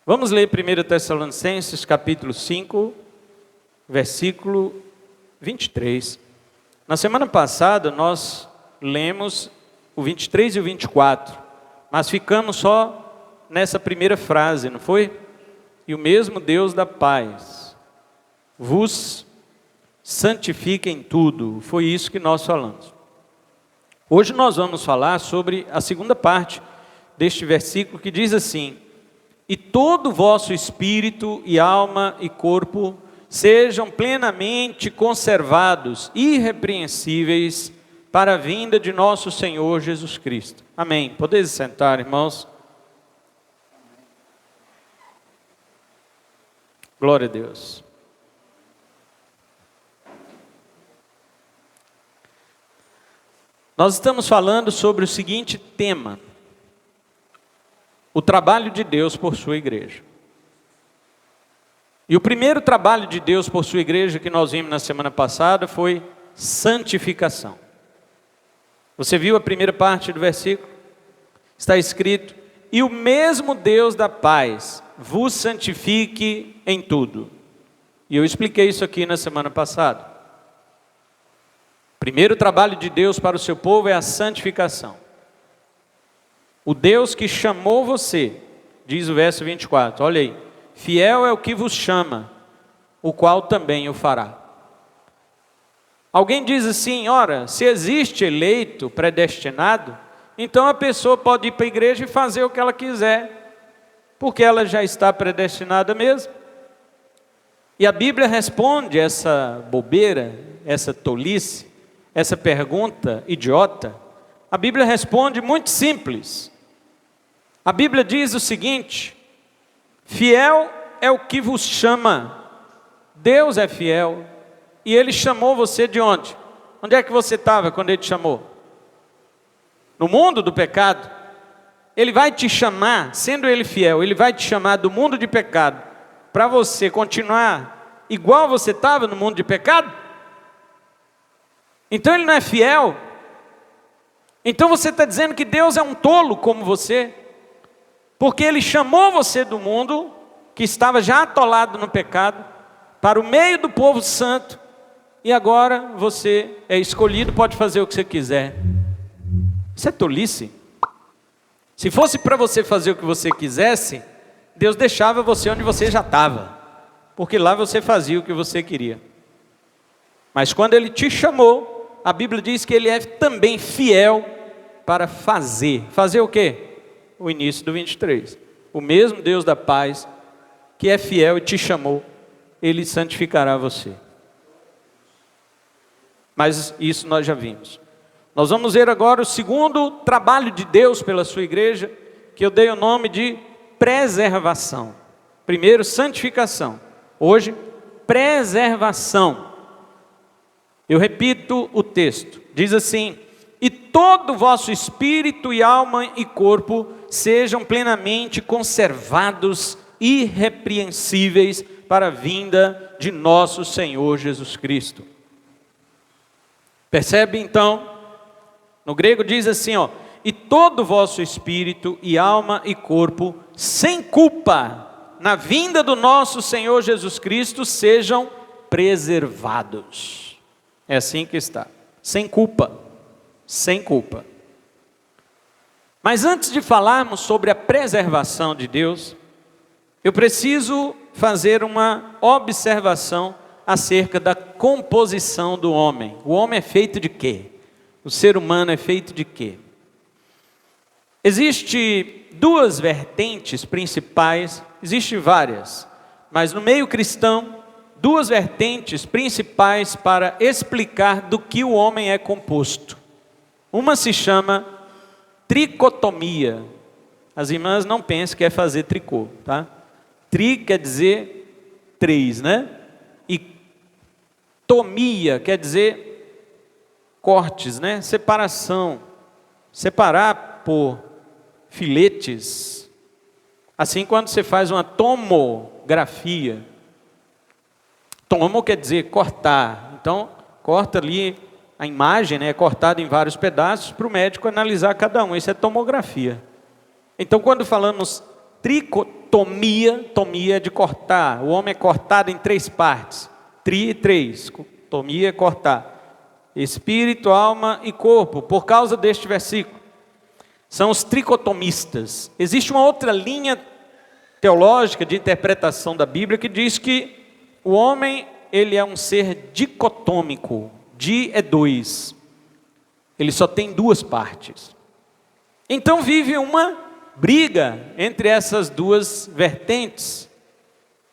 Vamos ler 1 Tessalonicenses capítulo 5, versículo 23. Na semana passada nós lemos o 23 e o 24, mas ficamos só nessa primeira frase, não foi? E o mesmo Deus da paz vos santifique em tudo. Foi isso que nós falamos. Hoje nós vamos falar sobre a segunda parte deste versículo que diz assim: e todo o vosso espírito e alma e corpo sejam plenamente conservados, irrepreensíveis, para a vinda de nosso Senhor Jesus Cristo. Amém. Podeis sentar, irmãos. Glória a Deus. Nós estamos falando sobre o seguinte tema: o trabalho de Deus por sua igreja. E o primeiro trabalho de Deus por sua igreja que nós vimos na semana passada foi santificação. Você viu a primeira parte do versículo? Está escrito: e o mesmo Deus da paz vos santifique em tudo. E eu expliquei isso aqui na semana passada. O primeiro trabalho de Deus para o seu povo é a santificação. O Deus que chamou você, diz o verso 24, olha aí: fiel é o que vos chama, o qual também o fará. Alguém diz assim: ora, se existe eleito, predestinado, então a pessoa pode ir para a igreja e fazer o que ela quiser, porque ela já está predestinada mesmo. E a Bíblia responde essa bobeira, essa tolice, essa pergunta idiota. A Bíblia responde muito simples. A Bíblia diz o seguinte: fiel é o que vos chama. Deus é fiel. E Ele chamou você de onde? Onde é que você estava quando Ele te chamou? No mundo do pecado. Ele vai te chamar, sendo Ele fiel, Ele vai te chamar do mundo de pecado, para você continuar igual você estava no mundo de pecado? Então Ele não é fiel? Então você está dizendo que Deus é um tolo como você? Porque Ele chamou você do mundo, que estava já atolado no pecado, para o meio do povo santo, e agora você é escolhido, pode fazer o que você quiser. Isso é tolice. Se fosse para você fazer o que você quisesse, Deus deixava você onde você já estava, porque lá você fazia o que você queria. Mas quando Ele te chamou, a Bíblia diz que Ele é também fiel para fazer. Fazer o quê? O início do 23. O mesmo Deus da paz, que é fiel e te chamou, Ele santificará você. Mas isso nós já vimos. Nós vamos ver agora o segundo trabalho de Deus pela sua igreja, que eu dei o nome de preservação. Primeiro, santificação. Hoje, preservação. Eu repito o texto. Diz assim: e todo o vosso espírito e alma e corpo sejam plenamente conservados, irrepreensíveis, para a vinda de nosso Senhor Jesus Cristo. Percebe então? No grego diz assim, ó: e todo o vosso espírito e alma e corpo, sem culpa, na vinda do nosso Senhor Jesus Cristo, sejam preservados. É assim que está. Sem culpa. Sem culpa. Mas antes de falarmos sobre a preservação de Deus, eu preciso fazer uma observação acerca da composição do homem. O homem é feito de quê? O ser humano é feito de quê? Existem duas vertentes principais, existem várias, mas no meio cristão, duas vertentes principais para explicar do que o homem é composto. Uma se chama tricotomia. As irmãs não pensem que é fazer tricô, tá? Tri quer dizer três, né? E tomia quer dizer cortes, né? Separação. Separar por filetes. Assim, quando você faz uma tomografia. Tomo quer dizer cortar. Então, corta ali a imagem, né? É cortada em vários pedaços para o médico analisar cada um. Isso é tomografia. Então, quando falamos tomia é de cortar. O homem é cortado em 3 partes. Tri e 3. Tomia é cortar. Espírito, alma e corpo. Por causa deste versículo. São os tricotomistas. Existe uma outra linha teológica de interpretação da Bíblia que diz que o homem, ele é um ser dicotômico. Di é 2. Ele só tem 2 partes. Então vive uma briga entre essas 2 vertentes.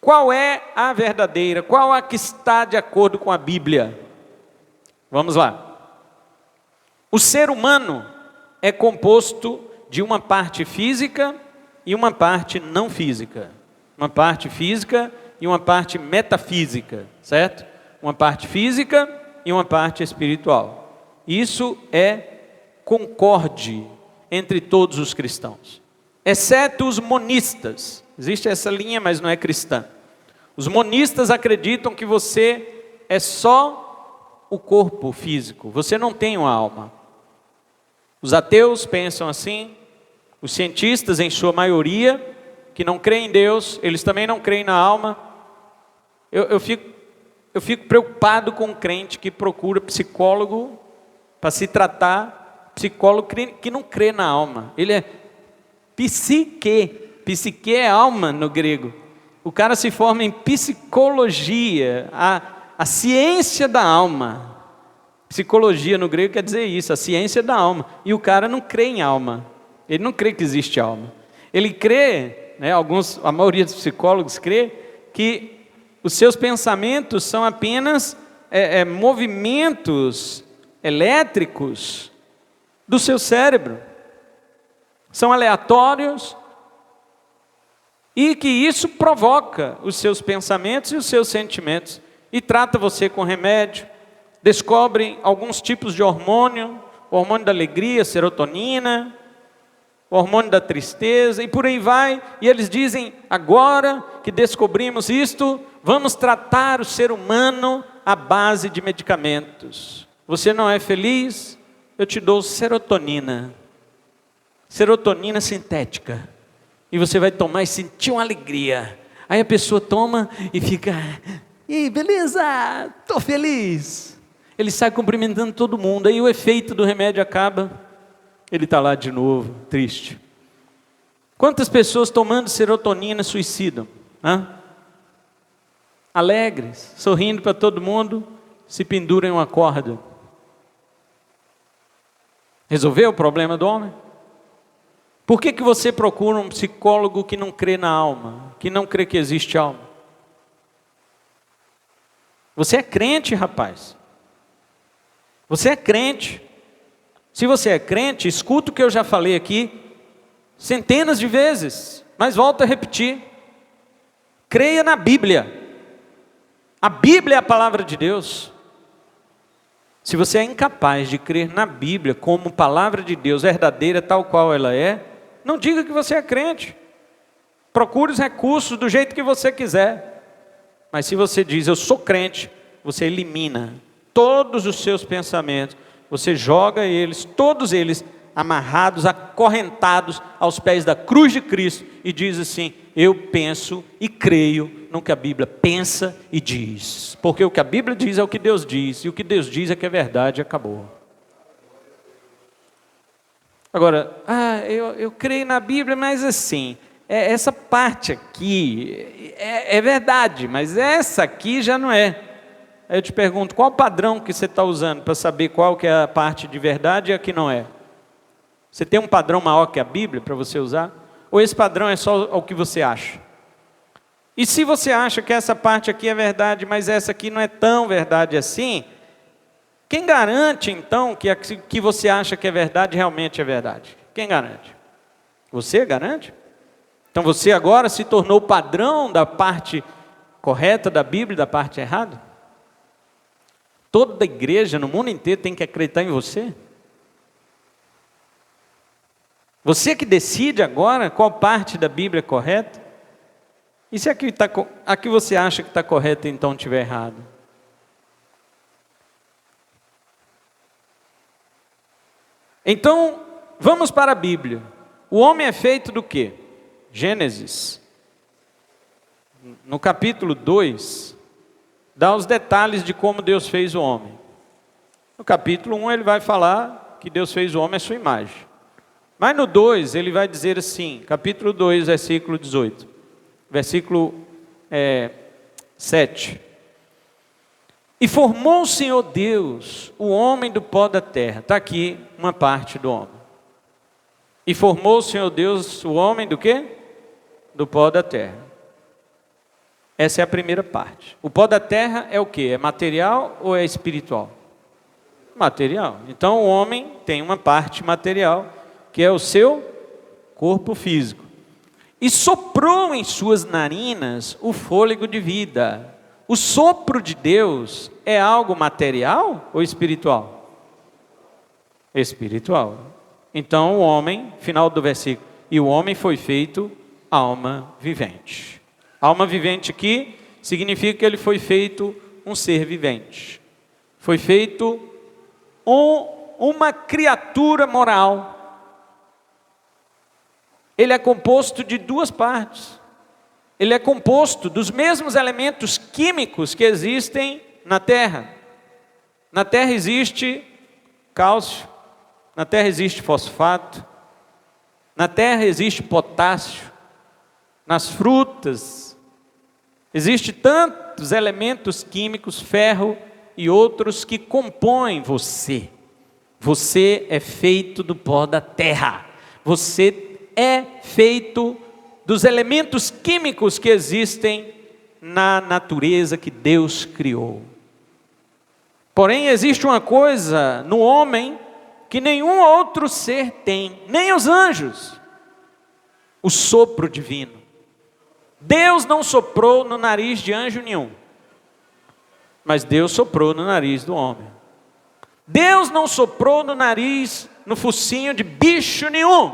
Qual é a verdadeira? Qual a que está de acordo com a Bíblia? Vamos lá. O ser humano é composto de uma parte física e uma parte não física. Uma parte física e uma parte metafísica, certo? Uma parte física e uma parte espiritual. Isso é concorde entre todos os cristãos, exceto os monistas. Existe essa linha, mas não é cristã. Os monistas acreditam que você é só o corpo físico, você não tem uma alma. Os ateus pensam assim, os cientistas, em sua maioria, que não creem em Deus, eles também não creem na alma. Eu fico preocupado com um crente que procura psicólogo para se tratar, psicólogo que não crê na alma. Ele é psique é alma no grego. O cara se forma em psicologia, a ciência da alma. Psicologia no grego quer dizer isso, a ciência da alma. E o cara não crê em alma. Ele não crê que existe alma. Ele crê, né, a maioria dos psicólogos crê que os seus pensamentos são apenas movimentos elétricos do seu cérebro. São aleatórios e que isso provoca os seus pensamentos e os seus sentimentos. E trata você com remédio. Descobrem alguns tipos de hormônio, o hormônio da alegria, serotonina, o hormônio da tristeza e por aí vai. E eles dizem, agora que descobrimos isto, vamos tratar o ser humano à base de medicamentos. Você não é feliz? Eu te dou serotonina sintética. E você vai tomar e sentir uma alegria. Aí a pessoa toma e fica, e beleza, estou feliz. Ele sai cumprimentando todo mundo, aí o efeito do remédio acaba, ele está lá de novo, triste. Quantas pessoas tomando serotonina suicidam? Alegres, sorrindo para todo mundo, se penduram em uma corda. Resolveu o problema do homem? Por que você procura um psicólogo que não crê na alma, que não crê que existe alma? Você é crente, rapaz. Você é crente. Se você é crente, escuta o que eu já falei aqui centenas de vezes, mas volto a repetir. Creia na Bíblia. A Bíblia é a palavra de Deus. Se você é incapaz de crer na Bíblia como palavra de Deus verdadeira, tal qual ela é, não diga que você é crente. Procure os recursos do jeito que você quiser. Mas se você diz, eu sou crente, você elimina todos os seus pensamentos. Você joga eles, todos eles, amarrados, acorrentados aos pés da cruz de Cristo. E diz assim, eu penso e creio no que a Bíblia pensa e diz. Porque o que a Bíblia diz é o que Deus diz. E o que Deus diz é que é verdade e acabou. Agora, eu creio na Bíblia, mas assim, essa parte aqui é verdade, mas essa aqui já não é. Aí eu te pergunto, qual o padrão que você está usando para saber qual que é a parte de verdade e a que não é? Você tem um padrão maior que a Bíblia para você usar? Ou esse padrão é só o que você acha? E se você acha que essa parte aqui é verdade, mas essa aqui não é tão verdade assim, quem garante então que a que você acha que é verdade realmente é verdade? Quem garante? Você garante? Então você agora se tornou o padrão da parte correta da Bíblia e da parte errada? Toda igreja no mundo inteiro tem que acreditar em você? Você que decide agora qual parte da Bíblia é correta? E se a que você acha que está correta então estiver errado? Então, vamos para a Bíblia. O homem é feito do quê? Gênesis. no capítulo 2, dá os detalhes de como Deus fez o homem. No capítulo 1 ele vai falar que Deus fez o homem à sua imagem. Mas no 2 ele vai dizer assim, capítulo 2, versículo 18, versículo 7. E formou o Senhor Deus o homem do pó da terra. Está aqui uma parte do homem. E formou o Senhor Deus o homem do quê? Do pó da terra. Essa é a primeira parte. O pó da terra é o quê? É material ou é espiritual? Material. Então o homem tem uma parte material, que é o seu corpo físico. E soprou em suas narinas o fôlego de vida. O sopro de Deus é algo material ou espiritual? Espiritual. Então o homem, final do versículo, e o homem foi feito alma vivente. Alma vivente aqui significa que ele foi feito um ser vivente. Foi feito uma criatura moral. Ele é composto de duas partes. Ele é composto dos mesmos elementos químicos que existem na terra. Na terra existe cálcio, na terra existe fosfato, na terra existe potássio, nas frutas existem tantos elementos químicos, ferro e outros que compõem você. Você é feito do pó da terra. Você é feito dos elementos químicos que existem na natureza que Deus criou. Porém, existe uma coisa no homem que nenhum outro ser tem, nem os anjos: o sopro divino. Deus não soprou no nariz de anjo nenhum, mas Deus soprou no nariz do homem. Deus não soprou no nariz, no focinho de bicho nenhum.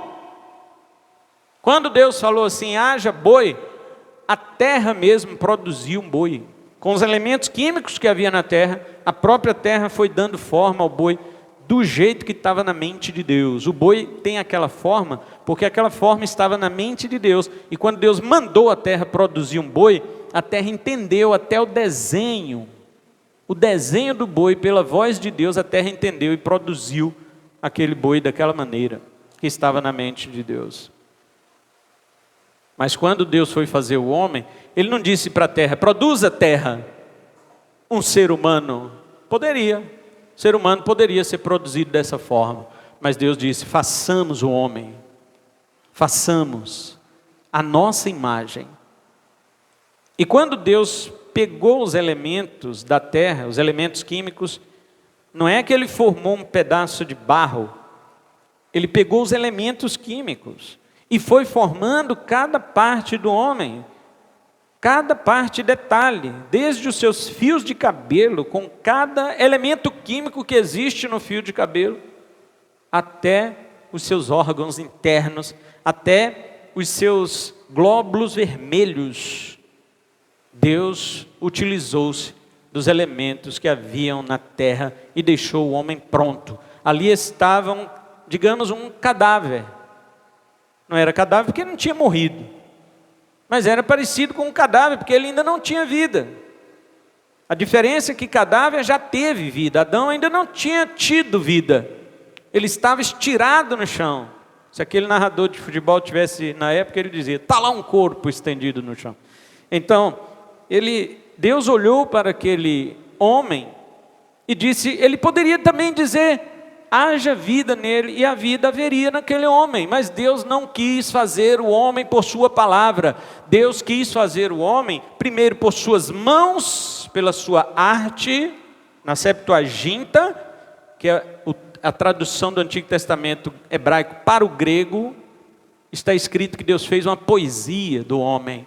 Quando Deus falou assim, haja boi, a terra mesmo produziu um boi. Com os elementos químicos que havia na terra, a própria terra foi dando forma ao boi, do jeito que estava na mente de Deus. O boi tem aquela forma, porque aquela forma estava na mente de Deus. E quando Deus mandou a terra produzir um boi, a terra entendeu até o desenho do boi, pela voz de Deus, a terra entendeu e produziu aquele boi daquela maneira, que estava na mente de Deus. Mas quando Deus foi fazer o homem, Ele não disse para a terra, produza terra, um ser humano. Poderia. O ser humano poderia ser produzido dessa forma, mas Deus disse, façamos o homem, façamos a nossa imagem. E quando Deus pegou os elementos da terra, os elementos químicos, não é que Ele formou um pedaço de barro, Ele pegou os elementos químicos e foi formando cada parte do homem. Cada parte detalhe, desde os seus fios de cabelo, com cada elemento químico que existe no fio de cabelo, até os seus órgãos internos, até os seus glóbulos vermelhos. Deus utilizou-se dos elementos que haviam na terra e deixou o homem pronto. Ali estavam, digamos, um cadáver. Não era cadáver porque não tinha morrido, mas era parecido com um cadáver, porque ele ainda não tinha vida. A diferença é que cadáver já teve vida, Adão ainda não tinha tido vida. Ele estava estirado no chão. Se aquele narrador de futebol tivesse na época, ele dizia, está lá um corpo estendido no chão. Então, Deus olhou para aquele homem e disse, ele poderia também dizer, haja vida nele, e a vida haveria naquele homem. Mas Deus não quis fazer o homem por sua palavra. Deus quis fazer o homem, primeiro por suas mãos, pela sua arte, na Septuaginta, que é a tradução do Antigo Testamento hebraico para o grego, está escrito que Deus fez uma poesia do homem.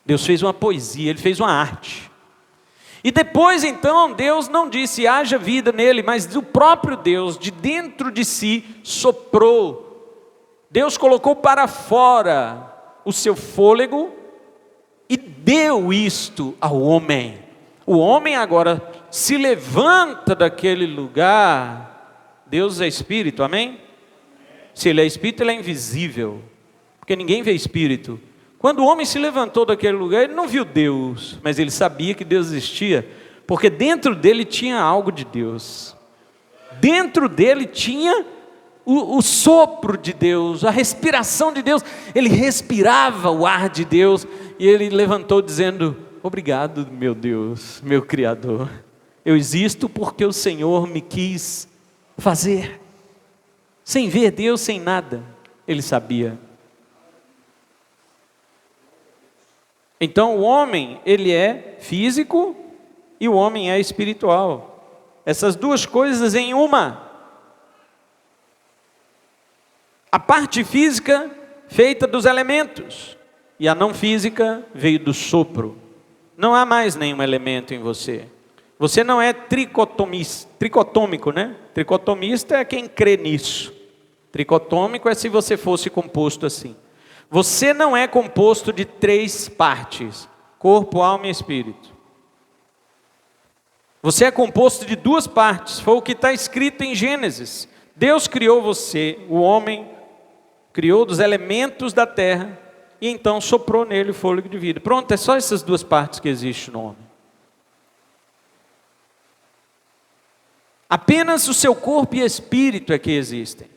Deus fez uma poesia, Ele fez uma arte. E depois então Deus não disse haja vida nele, mas o próprio Deus de dentro de si soprou. Deus colocou para fora o seu fôlego e deu isto ao homem. O homem agora se levanta daquele lugar. Deus é espírito, amém? Se Ele é espírito, Ele é invisível, porque ninguém vê espírito. Quando o homem se levantou daquele lugar, ele não viu Deus, mas ele sabia que Deus existia, porque dentro dele tinha algo de Deus. Dentro dele tinha o sopro de Deus, a respiração de Deus. Ele respirava o ar de Deus e ele levantou dizendo: obrigado, meu Deus, meu Criador. Eu existo porque o Senhor me quis fazer. Sem ver Deus, sem nada, ele sabia. Então o homem, ele é físico e o homem é espiritual. Essas duas coisas em uma. A parte física feita dos elementos e a não física veio do sopro. Não há mais nenhum elemento em você. Você não é tricotômico, né? Tricotomista é quem crê nisso. Tricotômico é se você fosse composto assim. Você não é composto de 3 partes: corpo, alma e espírito. Você é composto de 2 partes, foi o que está escrito em Gênesis. Deus criou você, o homem, criou dos elementos da terra, e então soprou nele o fôlego de vida. Pronto, é só essas 2 partes que existem no homem. Apenas o seu corpo e espírito é que existem.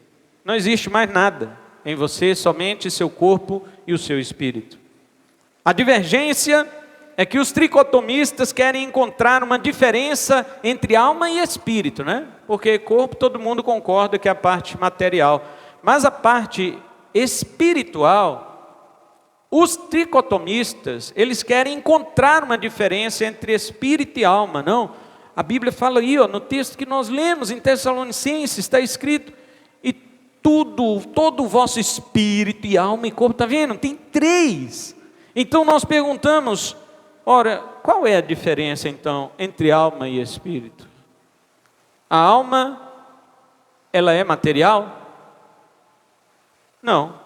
Não existe mais nada em você, somente seu corpo e o seu espírito. A divergência é que os tricotomistas querem encontrar uma diferença entre alma e espírito, né? Porque corpo todo mundo concorda que é a parte material, mas a parte espiritual, os tricotomistas, eles querem encontrar uma diferença entre espírito e alma. Não, a Bíblia fala aí, no texto que nós lemos em Tessalonicenses, está escrito: e todo o vosso espírito e alma e corpo, está vendo? Tem 3. Então nós perguntamos: ora, qual é a diferença então entre alma e espírito? A alma, ela é material? Não.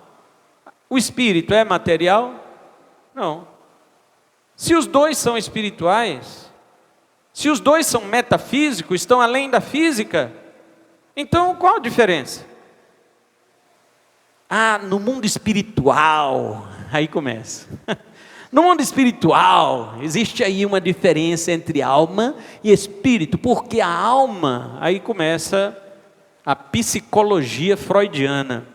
O espírito é material? Não. Se os 2 são espirituais, se os 2 são metafísicos, estão além da física, então qual a diferença? No mundo espiritual, aí começa. No mundo espiritual, existe aí uma diferença entre alma e espírito, porque a alma, aí começa a psicologia freudiana.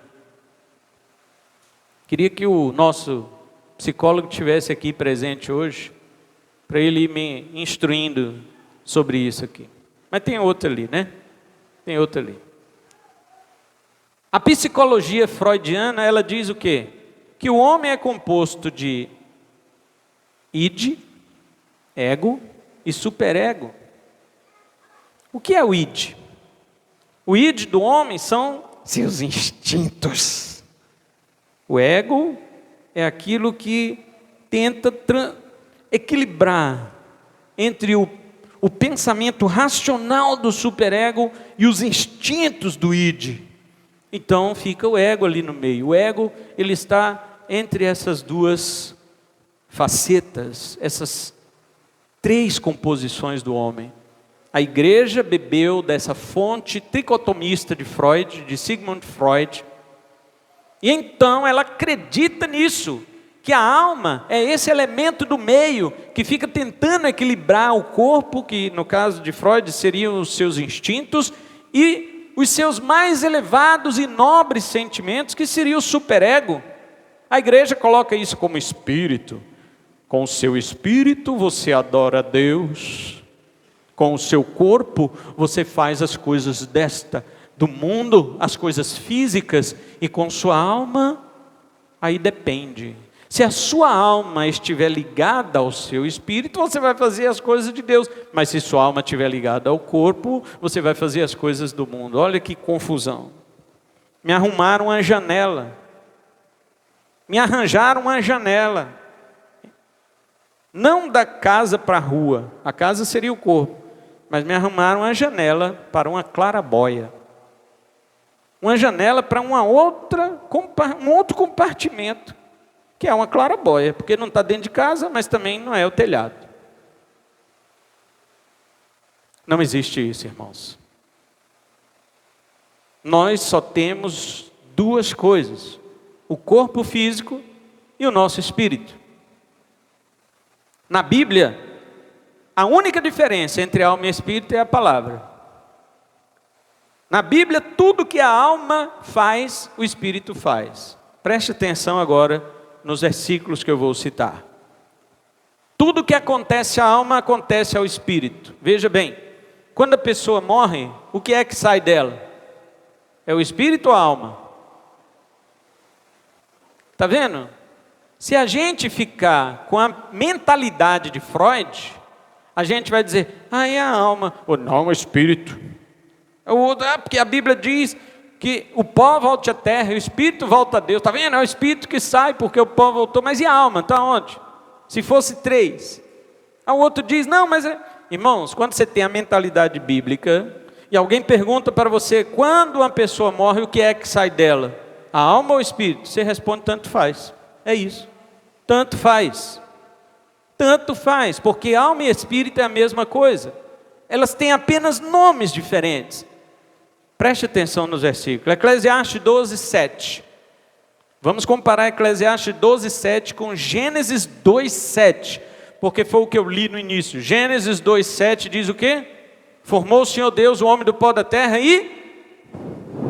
Queria que o nosso psicólogo estivesse aqui presente hoje, para ele ir me instruindo sobre isso aqui. Mas tem outro ali, né? Tem outro ali. A psicologia freudiana, ela diz o quê? Que o homem é composto de id, ego e superego. O que é o id? O id do homem são seus instintos. O ego é aquilo que tenta equilibrar entre o pensamento racional do superego e os instintos do id. Então fica o ego ali no meio. O ego, ele está entre essas 2 facetas, essas 3 composições do homem. A igreja bebeu dessa fonte tricotomista de Freud, de Sigmund Freud, e então ela acredita nisso, que a alma é esse elemento do meio, que fica tentando equilibrar o corpo, que no caso de Freud seriam os seus instintos, e os seus mais elevados e nobres sentimentos, que seria o superego. A igreja coloca isso como espírito. Com o seu espírito você adora a Deus, com o seu corpo você faz as coisas do mundo, as coisas físicas, e com sua alma, aí depende. Se a sua alma estiver ligada ao seu espírito, você vai fazer as coisas de Deus, mas se sua alma estiver ligada ao corpo, você vai fazer as coisas do mundo. Olha que confusão. Me arrumaram uma janela, me arranjaram uma janela, não da casa para a rua, a casa seria o corpo, mas me arrumaram uma janela para uma claraboia, uma janela para um outro compartimento, que é uma claraboia, porque não está dentro de casa, mas também não é o telhado. Não existe isso, irmãos. Nós só temos 2 coisas: o corpo físico e o nosso espírito. Na Bíblia, a única diferença entre alma e espírito é a palavra. Na Bíblia, tudo que a alma faz, o espírito faz. Preste atenção agora nos versículos que eu vou citar. Tudo que acontece à alma, acontece ao espírito. Veja bem, quando a pessoa morre, o que é que sai dela? É o espírito ou a alma? Está vendo? Se a gente ficar com a mentalidade de Freud, a gente vai dizer, é a alma, ou não, é o espírito. Porque a Bíblia diz que o pó volta à terra, e o espírito volta a Deus. Está vendo? É o espírito que sai, porque o pó voltou, mas e a alma? Está onde? Se fosse 3. O outro diz, não, mas... Irmãos, quando você tem a mentalidade bíblica, e alguém pergunta para você, quando uma pessoa morre, o que é que sai dela? A alma ou o espírito? Você responde, tanto faz. É isso. Tanto faz. Tanto faz, porque alma e espírito é a mesma coisa. Elas têm apenas nomes diferentes. Preste atenção nos versículos. Eclesiastes 12, 7. Vamos comparar Eclesiastes 12, 7 com Gênesis 2, 7. Porque foi o que eu li no início. Gênesis 2, 7 diz o quê? Formou o Senhor Deus o homem do pó da terra e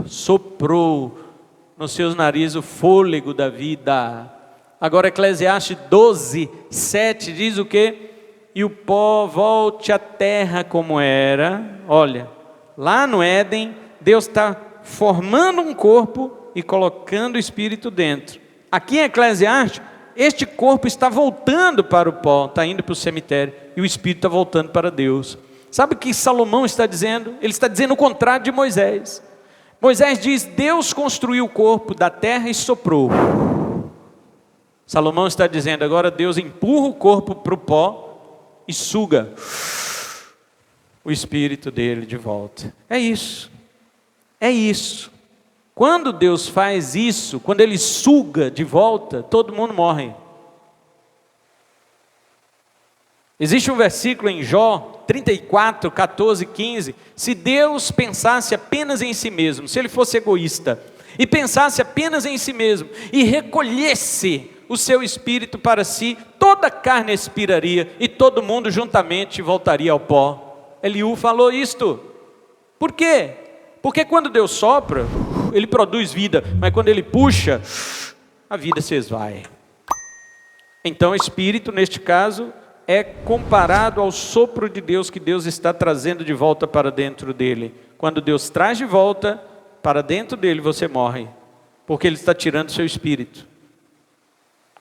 soprou nos seus narizes o fôlego da vida. Agora Eclesiastes 12, 7 diz o quê? E o pó volte à terra como era. Olha, lá no Éden, Deus está formando um corpo e colocando o espírito dentro. Aqui em Eclesiastes, este corpo está voltando para o pó, está indo para o cemitério, e o espírito está voltando para Deus. Sabe o que Salomão está dizendo? Ele está dizendo o contrário de Moisés. Moisés diz, Deus construiu o corpo da terra e soprou. Salomão está dizendo, agora Deus empurra o corpo para o pó e suga o espírito dele de volta. É isso. É isso. Quando Deus faz isso, quando Ele suga de volta, todo mundo morre. Existe um versículo em Jó 34, 14, 15. Se Deus pensasse apenas em si mesmo, se Ele fosse egoísta, e pensasse apenas em si mesmo, e recolhesse o seu espírito para si, toda a carne expiraria, e todo mundo juntamente voltaria ao pó. Eliú falou isto. Por quê? Porque quando Deus sopra, Ele produz vida, mas quando Ele puxa, a vida se esvai. Então o espírito, neste caso, é comparado ao sopro de Deus, que Deus está trazendo de volta para dentro dele. Quando Deus traz de volta para dentro dele, você morre, porque Ele está tirando seu espírito.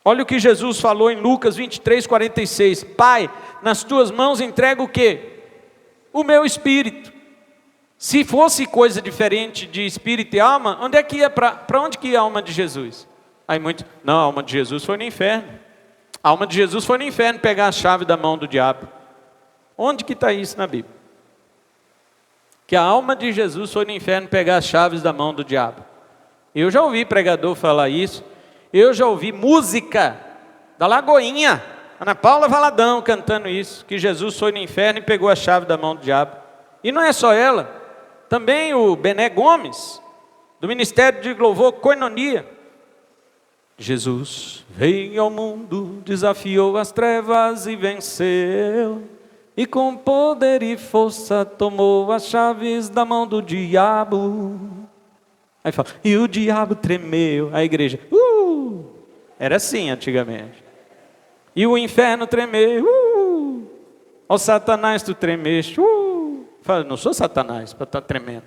Olha o que Jesus falou em Lucas 23, 46. Pai, nas tuas mãos entrego o quê? O meu espírito. Se fosse coisa diferente de espírito e alma, onde é que ia para onde que ia a alma de Jesus? Aí muito, não, a alma de Jesus foi no inferno. A alma de Jesus foi no inferno pegar a chave da mão do diabo. Onde que está isso na Bíblia? Que a alma de Jesus foi no inferno pegar as chaves da mão do diabo. Eu já ouvi pregador falar isso. Eu já ouvi música da Lagoinha, Ana Paula Valadão cantando isso, que Jesus foi no inferno e pegou a chave da mão do diabo. E não é só ela, também o Bené Gomes, do Ministério de Louvor Koinonia. Jesus veio ao mundo, desafiou as trevas e venceu, e com poder e força tomou as chaves da mão do diabo. Aí fala, e o diabo tremeu. A igreja, era assim antigamente. E o inferno tremeu, ó Satanás, tu tremeste, Fala, não sou Satanás para estar tremendo.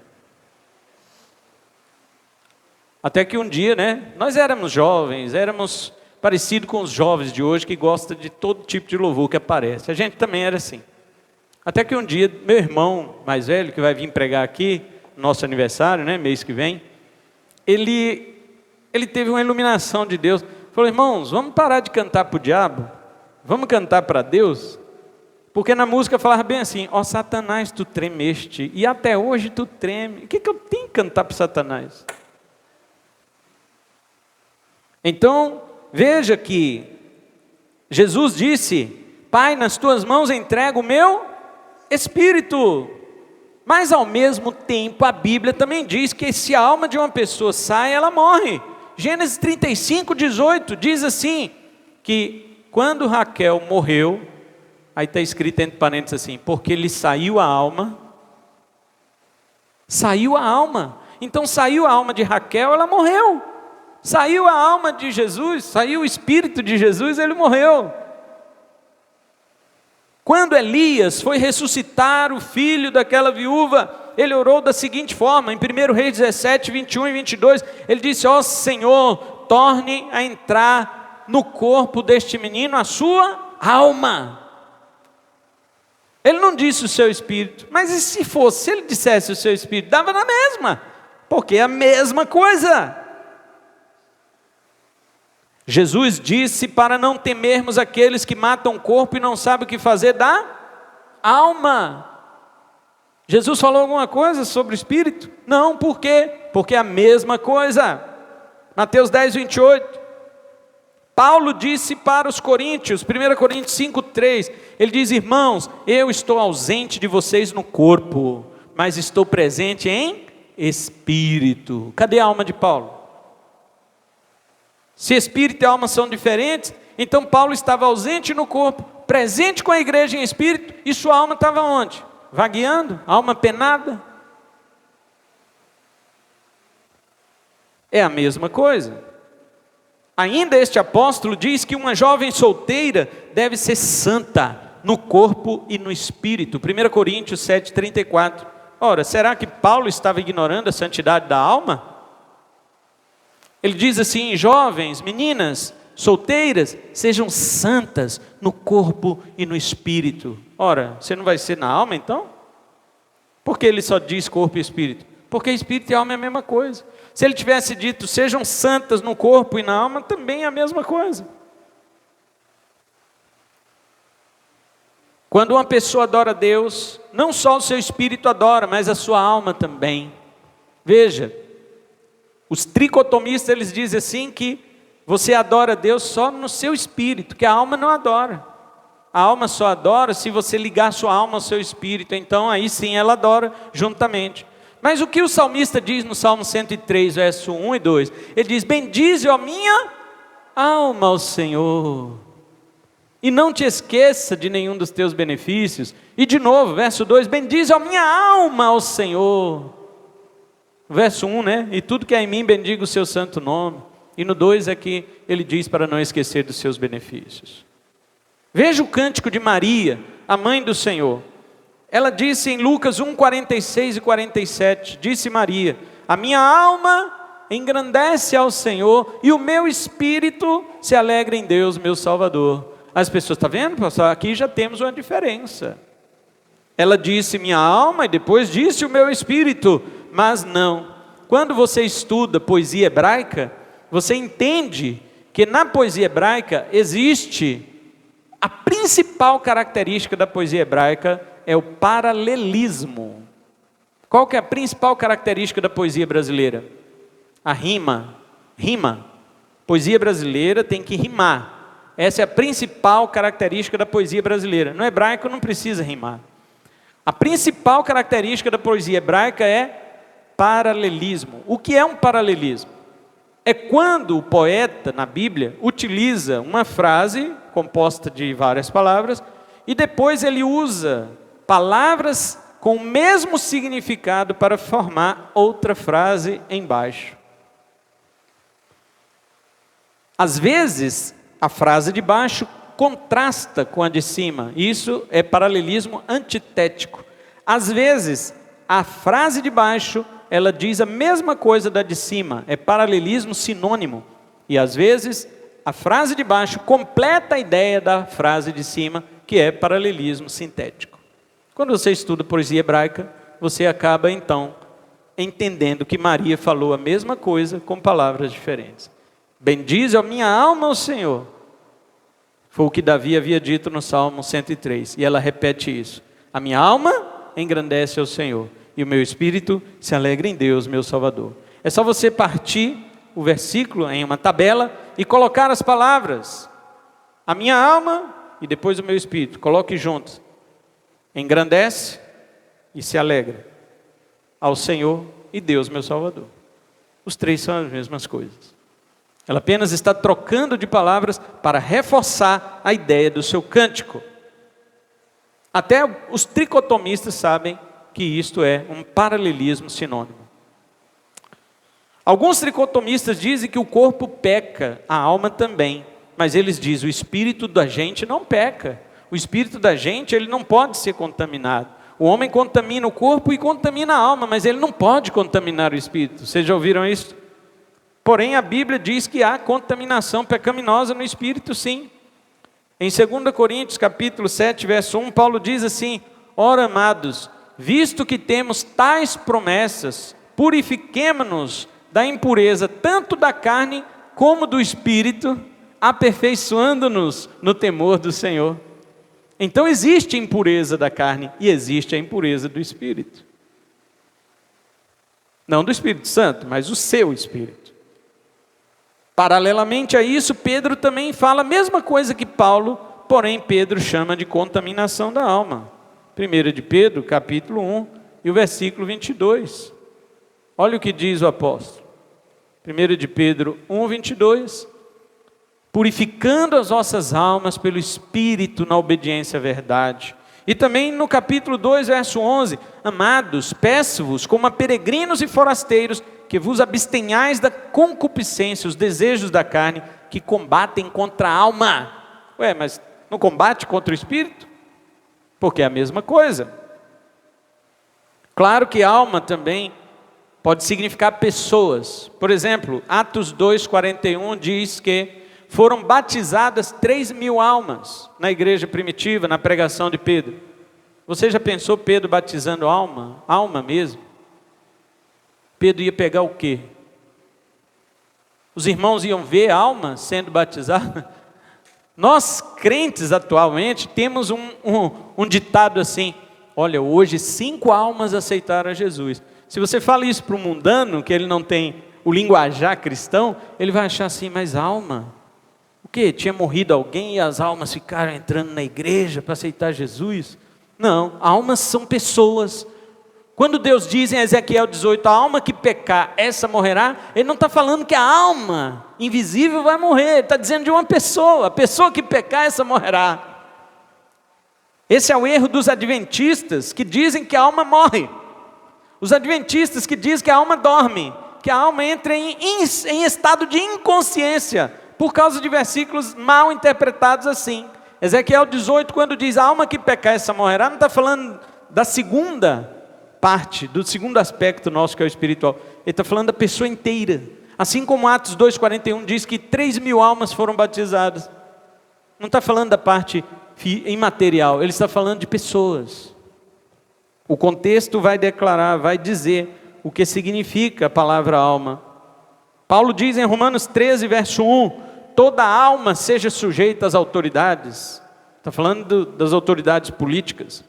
Até que um dia, nós éramos jovens, éramos parecidos com os jovens de hoje, que gostam de todo tipo de louvor que aparece. A gente também era assim. Até que um dia, meu irmão mais velho, que vai vir pregar aqui, nosso aniversário, mês que vem, ele teve uma iluminação de Deus. Falou, irmãos, vamos parar de cantar para o diabo? Vamos cantar para Deus? Porque na música falava bem assim, ó Satanás, tu tremeste, e até hoje tu treme. O que eu tenho que cantar para Satanás? Então, veja que Jesus disse, Pai, nas tuas mãos entrego o meu espírito. Mas ao mesmo tempo, a Bíblia também diz que se a alma de uma pessoa sai, ela morre. Gênesis 35, 18, diz assim, que quando Raquel morreu, aí está escrito entre parênteses assim, porque lhe saiu a alma. Saiu a alma. Então saiu a alma de Raquel, ela morreu. Saiu a alma de Jesus, saiu o espírito de Jesus, ele morreu. Quando Elias foi ressuscitar o filho daquela viúva, ele orou da seguinte forma, em 1 Reis 17, 21 e 22, ele disse, ó Senhor, torne a entrar no corpo deste menino a sua alma. Ele não disse o seu espírito, mas e se fosse, se ele dissesse o seu espírito, dava na mesma, porque é a mesma coisa. Jesus disse para não temermos aqueles que matam o corpo e não sabem o que fazer da alma. Jesus falou alguma coisa sobre o espírito? Não, por quê? Porque é a mesma coisa. Mateus 10, 28. Paulo disse para os coríntios, 1 Coríntios 5, 3, ele diz, irmãos, eu estou ausente de vocês no corpo, mas estou presente em espírito. Cadê a alma de Paulo? Se espírito e alma são diferentes, então Paulo estava ausente no corpo, presente com a igreja em espírito, e sua alma estava onde? Vagueando, alma penada. É a mesma coisa. Ainda este apóstolo diz que uma jovem solteira deve ser santa no corpo e no espírito. 1 Coríntios 7, 34. Ora, será que Paulo estava ignorando a santidade da alma? Ele diz assim, jovens, meninas, solteiras, sejam santas no corpo e no espírito. Ora, você não vai ser na alma então? Por que ele só diz corpo e espírito? Porque espírito e alma é a mesma coisa. Se ele tivesse dito, sejam santas no corpo e na alma, também é a mesma coisa. Quando uma pessoa adora a Deus, não só o seu espírito adora, mas a sua alma também. Veja, os tricotomistas, eles dizem assim que você adora a Deus só no seu espírito, que a alma não adora. A alma só adora se você ligar sua alma ao seu espírito, então aí sim ela adora juntamente. Mas o que o salmista diz no Salmo 103, verso 1 e 2? Ele diz, bendize, ó minha alma ao Senhor, e não te esqueça de nenhum dos teus benefícios. E de novo, verso 2, bendize, ó minha alma ao Senhor. Verso 1, né? E tudo que há em mim, bendiga o seu santo nome. E no 2 é que ele diz para não esquecer dos seus benefícios. Veja o cântico de Maria, a mãe do Senhor. Ela disse em Lucas 1, 46 e 47, disse Maria, a minha alma engrandece ao Senhor e o meu espírito se alegra em Deus, meu Salvador. As pessoas, está vendo, pastor? Aqui já temos uma diferença. Ela disse minha alma e depois disse o meu espírito, mas não. Quando você estuda poesia hebraica, você entende que na poesia hebraica existe a principal característica da poesia hebraica é o paralelismo. Qual que é a principal característica da poesia brasileira? A rima. Poesia brasileira tem que rimar. Essa é a principal característica da poesia brasileira. No hebraico não precisa rimar. A principal característica da poesia hebraica é paralelismo. O que é um paralelismo? É quando o poeta, na Bíblia, utiliza uma frase composta de várias palavras e depois ele usa palavras com o mesmo significado para formar outra frase embaixo. Às vezes, a frase de baixo contrasta com a de cima. Isso é paralelismo antitético. Às vezes, a frase de baixo, ela diz a mesma coisa da de cima. É paralelismo sinônimo. E às vezes, a frase de baixo completa a ideia da frase de cima, que é paralelismo sintético. Quando você estuda poesia hebraica, você acaba então entendendo que Maria falou a mesma coisa com palavras diferentes. Bendize a minha alma ao Senhor. Foi o que Davi havia dito no Salmo 103. E ela repete isso. A minha alma engrandece ao Senhor. E o meu espírito se alegra em Deus, meu Salvador. É só você partir o versículo em uma tabela e colocar as palavras. A minha alma e depois o meu espírito. Coloque juntos. Engrandece e se alegra ao Senhor e Deus, meu Salvador. Os três são as mesmas coisas. Ela apenas está trocando de palavras para reforçar a ideia do seu cântico. Até os tricotomistas sabem que isto é um paralelismo sinônimo. Alguns tricotomistas dizem que o corpo peca, a alma também. Mas eles dizem, o espírito da gente não peca. O espírito da gente, ele não pode ser contaminado. O homem contamina o corpo e contamina a alma, mas ele não pode contaminar o espírito. Vocês já ouviram isso? Porém, a Bíblia diz que há contaminação pecaminosa no espírito, sim. Em 2 Coríntios, capítulo 7, verso 1, Paulo diz assim: ora, amados, visto que temos tais promessas, purifiquemo-nos da impureza, tanto da carne como do espírito, aperfeiçoando-nos no temor do Senhor. Então existe a impureza da carne e existe a impureza do espírito. Não do Espírito Santo, mas o seu espírito. Paralelamente a isso, Pedro também fala a mesma coisa que Paulo, porém Pedro chama de contaminação da alma. 1 de Pedro, capítulo 1 e o versículo 22. Olha o que diz o apóstolo. 1 de Pedro 1, 22. Purificando as vossas almas pelo Espírito na obediência à verdade. E também no capítulo 2, verso 11. Amados, peço-vos como a peregrinos e forasteiros, que vos abstenhais da concupiscência, os desejos da carne, que combatem contra a alma. Ué, mas não combate contra o Espírito? Porque é a mesma coisa. Claro que alma também pode significar pessoas. Por exemplo, Atos 2:41 diz que foram batizadas 3.000 almas na igreja primitiva, na pregação de Pedro. Você já pensou Pedro batizando alma? Alma mesmo? Pedro ia pegar o quê? Os irmãos iam ver a alma sendo batizada? Nós, crentes atualmente, temos um ditado assim: olha, hoje 5 almas aceitaram a Jesus. Se você fala isso para um mundano, que ele não tem o linguajar cristão, ele vai achar assim, mas alma? O quê? Tinha morrido alguém e as almas ficaram entrando na igreja para aceitar Jesus? Não, almas são pessoas. Quando Deus diz em Ezequiel 18, a alma que pecar, essa morrerá, Ele não está falando que a alma invisível vai morrer, Ele está dizendo de uma pessoa, a pessoa que pecar, essa morrerá. Esse é o erro dos adventistas, que dizem que a alma morre. Os adventistas que dizem que a alma dorme, que a alma entra em estado de inconsciência, por causa de versículos mal interpretados assim. Ezequiel 18, quando diz a alma que pecar, essa morrerá, não está falando da segunda parte, do segundo aspecto nosso, que é o espiritual. Ele está falando da pessoa inteira. Assim como Atos 2:41 diz que 3.000 almas foram batizadas. Não está falando da parte imaterial, ele está falando de pessoas. O contexto vai declarar, vai dizer o que significa a palavra alma. Paulo diz em Romanos 13, verso 1, toda alma seja sujeita às autoridades. Está falando das autoridades políticas.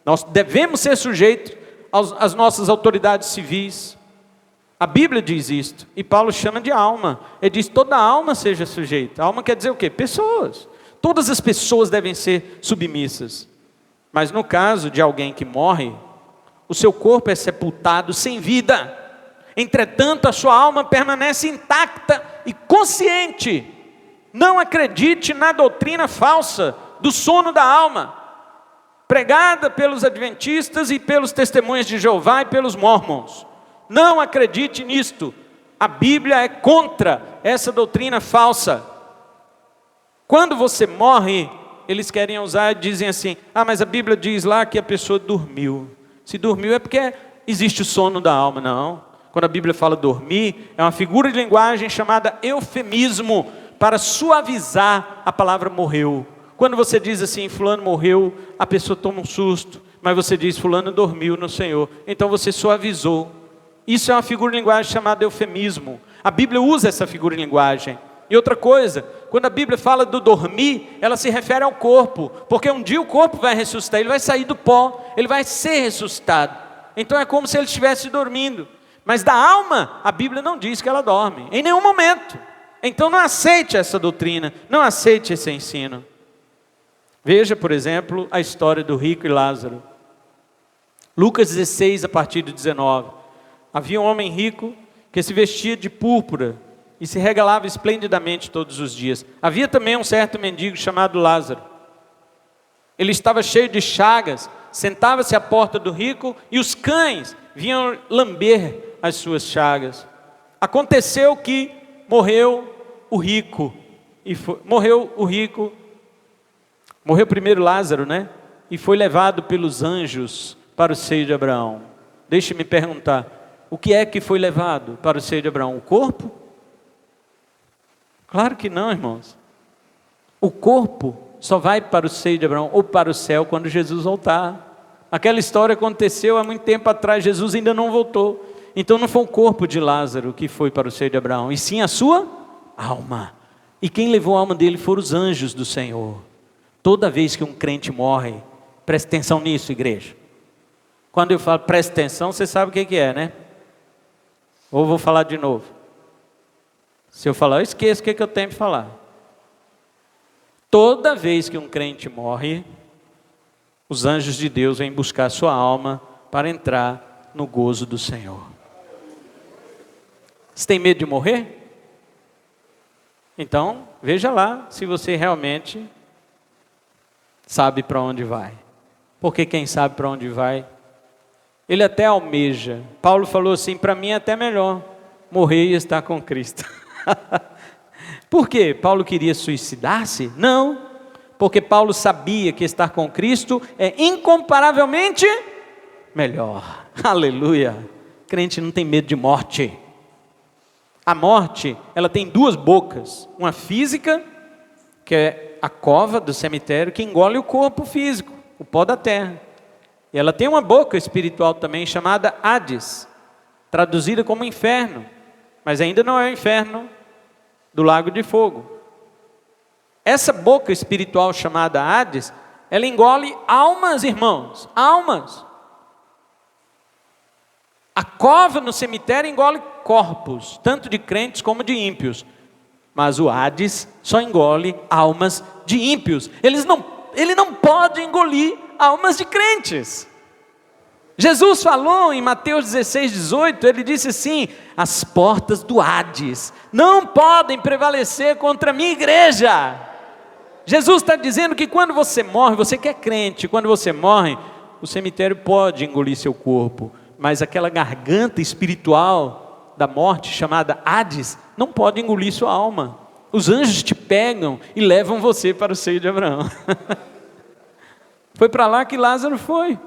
Nós devemos ser sujeitos às nossas autoridades civis. A Bíblia diz isto, e Paulo chama de alma. Ele diz, toda alma seja sujeita. Alma quer dizer o quê? Pessoas. Todas as pessoas devem ser submissas. Mas no caso de alguém que morre, o seu corpo é sepultado sem vida. Entretanto, a sua alma permanece intacta e consciente. Não acredite na doutrina falsa do sono da alma, pregada pelos adventistas e pelos testemunhas de Jeová e pelos mormons. Não acredite nisto. A Bíblia é contra essa doutrina falsa. Quando você morre, eles querem usar e dizem assim, mas a Bíblia diz lá que a pessoa dormiu. Se dormiu é porque existe o sono da alma. Não. Quando a Bíblia fala dormir, é uma figura de linguagem chamada eufemismo, para suavizar a palavra morreu. Quando você diz assim, fulano morreu, a pessoa toma um susto, mas você diz, fulano dormiu no Senhor. Então você suavizou. Isso é uma figura de linguagem chamada eufemismo. A Bíblia usa essa figura de linguagem. E outra coisa, quando a Bíblia fala do dormir, ela se refere ao corpo, porque um dia o corpo vai ressuscitar, ele vai sair do pó, ele vai ser ressuscitado. Então é como se ele estivesse dormindo. Mas da alma, a Bíblia não diz que ela dorme, em nenhum momento. Então não aceite essa doutrina, não aceite esse ensino. Veja, por exemplo, a história do rico e Lázaro. Lucas 16, a partir do 19. Havia um homem rico que se vestia de púrpura e se regalava esplendidamente todos os dias. Havia também um certo mendigo chamado Lázaro. Ele estava cheio de chagas, sentava-se à porta do rico e os cães vinham lamber as suas chagas. Aconteceu que morreu primeiro Lázaro, né? E foi levado pelos anjos para o seio de Abraão. Deixe-me perguntar, o que é que foi levado para o seio de Abraão? O corpo? Claro que não, irmãos. O corpo só vai para o seio de Abraão ou para o céu quando Jesus voltar. Aquela história aconteceu há muito tempo atrás, Jesus ainda não voltou. Então não foi o corpo de Lázaro que foi para o seio de Abraão, e sim a sua alma. E quem levou a alma dele foram os anjos do Senhor. Toda vez que um crente morre, preste atenção nisso, igreja. Quando eu falo preste atenção, você sabe o que é, né? Ou vou falar de novo. Se eu falar, eu esqueço o que eu tenho para falar. Toda vez que um crente morre, os anjos de Deus vêm buscar sua alma para entrar no gozo do Senhor. Você tem medo de morrer? Então, veja lá se você realmente sabe para onde vai. Porque quem sabe para onde vai, ele até almeja. Paulo falou assim, para mim é até melhor morrer e estar com Cristo. Por quê? Paulo queria suicidar-se? Não, porque Paulo sabia que estar com Cristo é incomparavelmente melhor. Aleluia. Crente não tem medo de morte. A morte, ela tem duas bocas, uma física, que é a cova do cemitério, que engole o corpo físico, o pó da terra. E ela tem uma boca espiritual também, chamada Hades, traduzida como inferno, mas ainda não é o inferno do lago de fogo. Essa boca espiritual chamada Hades, ela engole almas, irmãos, almas. A cova no cemitério engole corpos, tanto de crentes como de ímpios. Mas o Hades só engole almas de ímpios. Ele não pode engolir almas de crentes. Jesus falou em Mateus 16, 18, ele disse assim, as portas do Hades não podem prevalecer contra a minha igreja. Jesus está dizendo que quando você morre, você que é crente, quando você morre, o cemitério pode engolir seu corpo, mas aquela garganta espiritual da morte, chamada Hades, não pode engolir sua alma. Os anjos te pegam e levam você para o seio de Abraão. Foi para lá que Lázaro foi.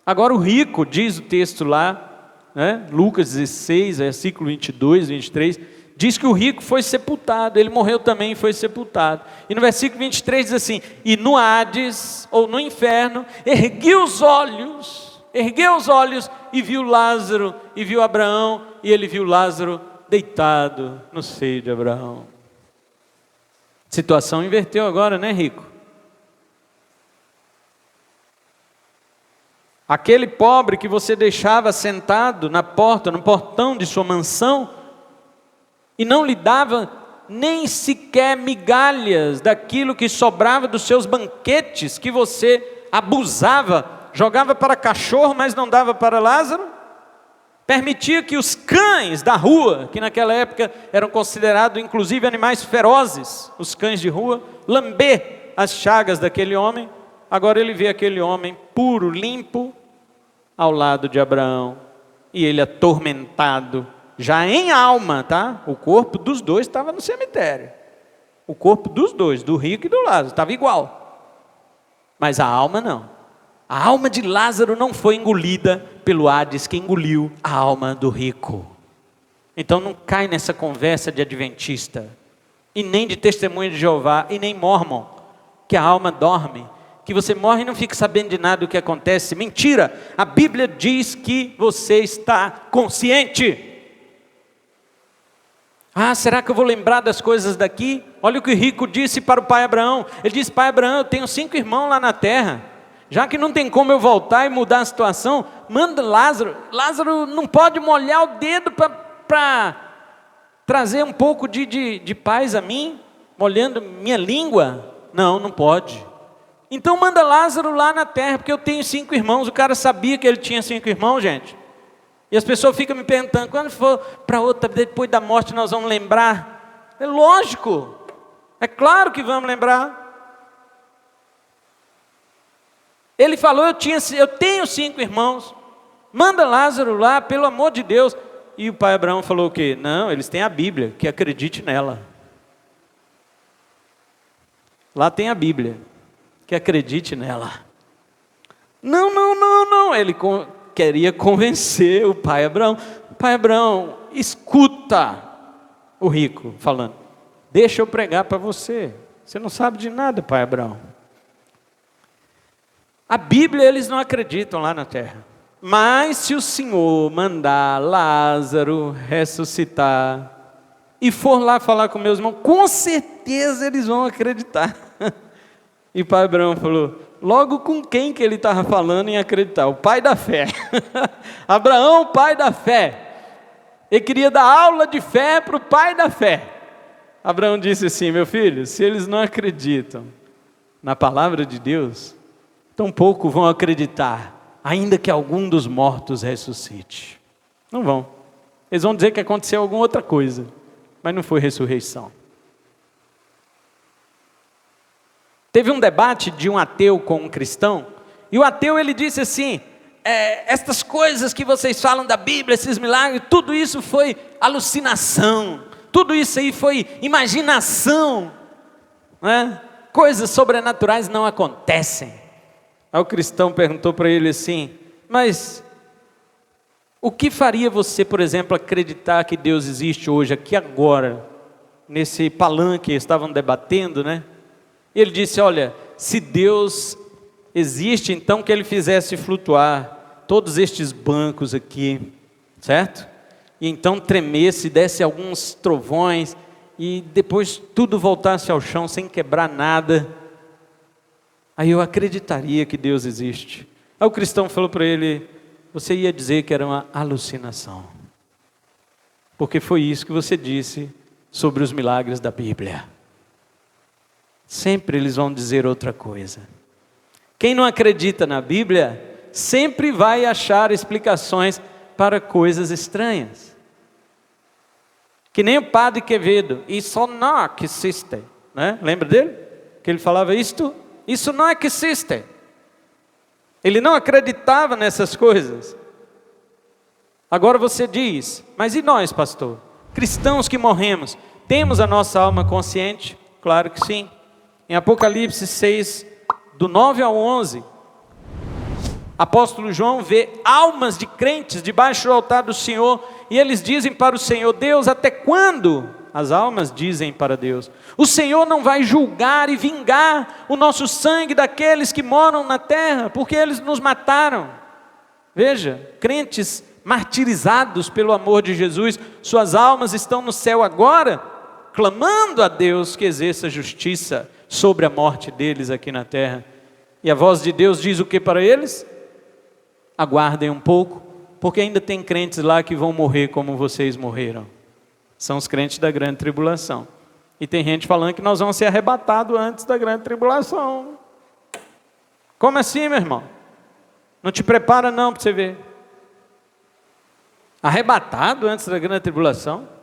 Agora o rico, diz o texto lá, né? Lucas 16, versículo 22, 23, diz que o rico foi sepultado, ele morreu também e foi sepultado. E no versículo 23 diz assim, e no Hades, ou no inferno, ergueu os olhos e viu Lázaro, e viu Abraão, e ele viu Lázaro deitado no seio de Abraão. Situação inverteu agora, né, rico? Aquele pobre que você deixava sentado na porta, no portão de sua mansão, e não lhe dava nem sequer migalhas daquilo que sobrava dos seus banquetes, que você abusava, jogava para cachorro, mas não dava para Lázaro, permitia que os cães da rua, que naquela época eram considerados inclusive animais ferozes, os cães de rua, lamber as chagas daquele homem. Agora ele vê aquele homem puro, limpo, ao lado de Abraão, e ele atormentado, já em alma, tá? O corpo dos dois estava no cemitério, o corpo dos dois, do rico e do Lázaro, estava igual, mas a alma não. A alma de Lázaro não foi engolida pelo Hades, que engoliu a alma do rico. Então não cai nessa conversa de adventista, e nem de testemunho de Jeová, e nem mórmon, que a alma dorme, que você morre e não fica sabendo de nada do que acontece. Mentira, a Bíblia diz que você está consciente. Ah, será que eu vou lembrar das coisas daqui? Olha o que o rico disse para o pai Abraão. Ele disse, pai Abraão, eu tenho 5 irmãos lá na terra, já que não tem como eu voltar e mudar a situação, manda Lázaro. Lázaro não pode molhar o dedo para trazer um pouco de paz a mim, molhando minha língua? Não pode. Então manda Lázaro lá na terra, porque eu tenho 5 irmãos. O cara sabia que ele tinha 5 irmãos, gente. E as pessoas ficam me perguntando, quando for para outra, depois da morte nós vamos lembrar? É lógico, é claro que vamos lembrar. Ele falou, eu tenho 5 irmãos, manda Lázaro lá, pelo amor de Deus. E o pai Abraão falou o quê? Não, eles têm a Bíblia, que acredite nela. Lá tem a Bíblia, que acredite nela. Não. Ele queria convencer o pai Abraão. Pai Abraão, escuta o rico falando. Deixa eu pregar para você. Você não sabe de nada, pai Abraão. A Bíblia eles não acreditam lá na terra. Mas se o Senhor mandar Lázaro ressuscitar e for lá falar com meus irmãos, com certeza eles vão acreditar. E o pai Abraão falou, logo com quem que ele estava falando em acreditar? O pai da fé. Abraão, o pai da fé. Ele queria dar aula de fé para o pai da fé. Abraão disse assim, meu filho, se eles não acreditam na palavra de Deus, tampouco vão acreditar, ainda que algum dos mortos ressuscite. Não vão. Eles vão dizer que aconteceu alguma outra coisa, mas não foi ressurreição. Teve um debate de um ateu com um cristão, e o ateu ele disse assim, estas coisas que vocês falam da Bíblia, esses milagres, tudo isso foi alucinação, tudo isso aí foi imaginação, né? Coisas sobrenaturais não acontecem. Aí o cristão perguntou para ele assim, mas o que faria você, por exemplo, acreditar que Deus existe hoje, aqui agora, nesse palanque, estavam debatendo, né? Ele disse, olha, se Deus existe, então que Ele fizesse flutuar todos estes bancos aqui, certo? E então tremesse, desse alguns trovões, e depois tudo voltasse ao chão sem quebrar nada. Aí eu acreditaria que Deus existe. Aí o cristão falou para ele, você ia dizer que era uma alucinação. Porque foi isso que você disse sobre os milagres da Bíblia. Sempre eles vão dizer outra coisa. Quem não acredita na Bíblia, sempre vai achar explicações para coisas estranhas. Que nem o padre Quevedo, isso não existe, né? Lembra dele? Que ele falava isso não existe. Ele não acreditava nessas coisas. Agora você diz, mas e nós, pastor? Cristãos que morremos, temos a nossa alma consciente? Claro que sim. Em Apocalipse 6, do 9 ao 11, apóstolo João vê almas de crentes debaixo do altar do Senhor, e eles dizem para o Senhor, Deus, até quando? As almas dizem para Deus, o Senhor não vai julgar e vingar o nosso sangue daqueles que moram na terra, porque eles nos mataram. Veja, crentes martirizados pelo amor de Jesus, suas almas estão no céu agora, clamando a Deus que exerça justiça sobre a morte deles aqui na terra. E a voz de Deus diz o que para eles? Aguardem um pouco, porque ainda tem crentes lá que vão morrer como vocês morreram. São os crentes da grande tribulação. E tem gente falando que nós vamos ser arrebatados antes da grande tribulação. Como assim, meu irmão? Não te prepara não para você ver. Arrebatado antes da grande tribulação?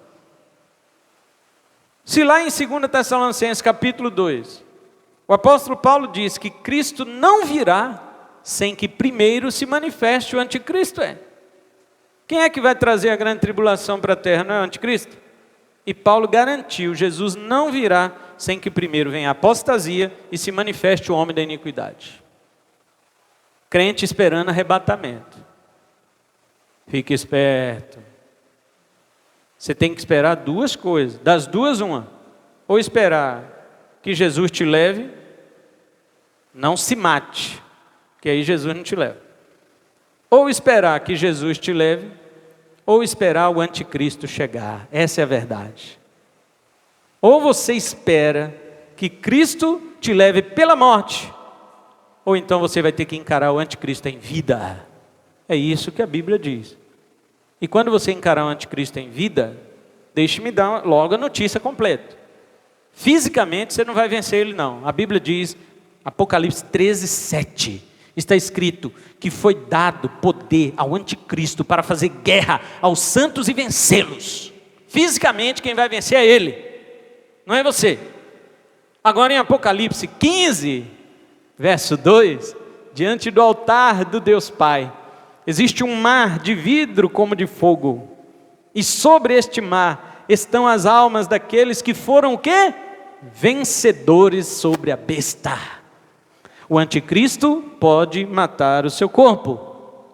Se lá em 2 Tessalonicenses capítulo 2, o apóstolo Paulo diz que Cristo não virá sem que primeiro se manifeste o anticristo. Quem é que vai trazer a grande tribulação para a terra? Não é o anticristo? E Paulo garantiu, Jesus não virá sem que primeiro venha a apostasia e se manifeste o homem da iniquidade. Crente esperando arrebatamento. Fique esperto. Você tem que esperar duas coisas, das duas uma. Ou esperar que Jesus te leve, não se mate, que aí Jesus não te leva. Ou esperar que Jesus te leve, ou esperar o anticristo chegar. Essa é a verdade. Ou você espera que Cristo te leve pela morte, ou então você vai ter que encarar o anticristo em vida. É isso que a Bíblia diz. E quando você encarar o anticristo em vida, deixe-me dar logo a notícia completa. Fisicamente você não vai vencer ele não. A Bíblia diz, Apocalipse 13, 7, está escrito que foi dado poder ao anticristo para fazer guerra aos santos e vencê-los. Fisicamente quem vai vencer é ele, não é você. Agora em Apocalipse 15, verso 2, diante do altar do Deus Pai, existe um mar de vidro como de fogo, e sobre este mar estão as almas daqueles que foram o quê? Vencedores sobre a besta. O anticristo pode matar o seu corpo,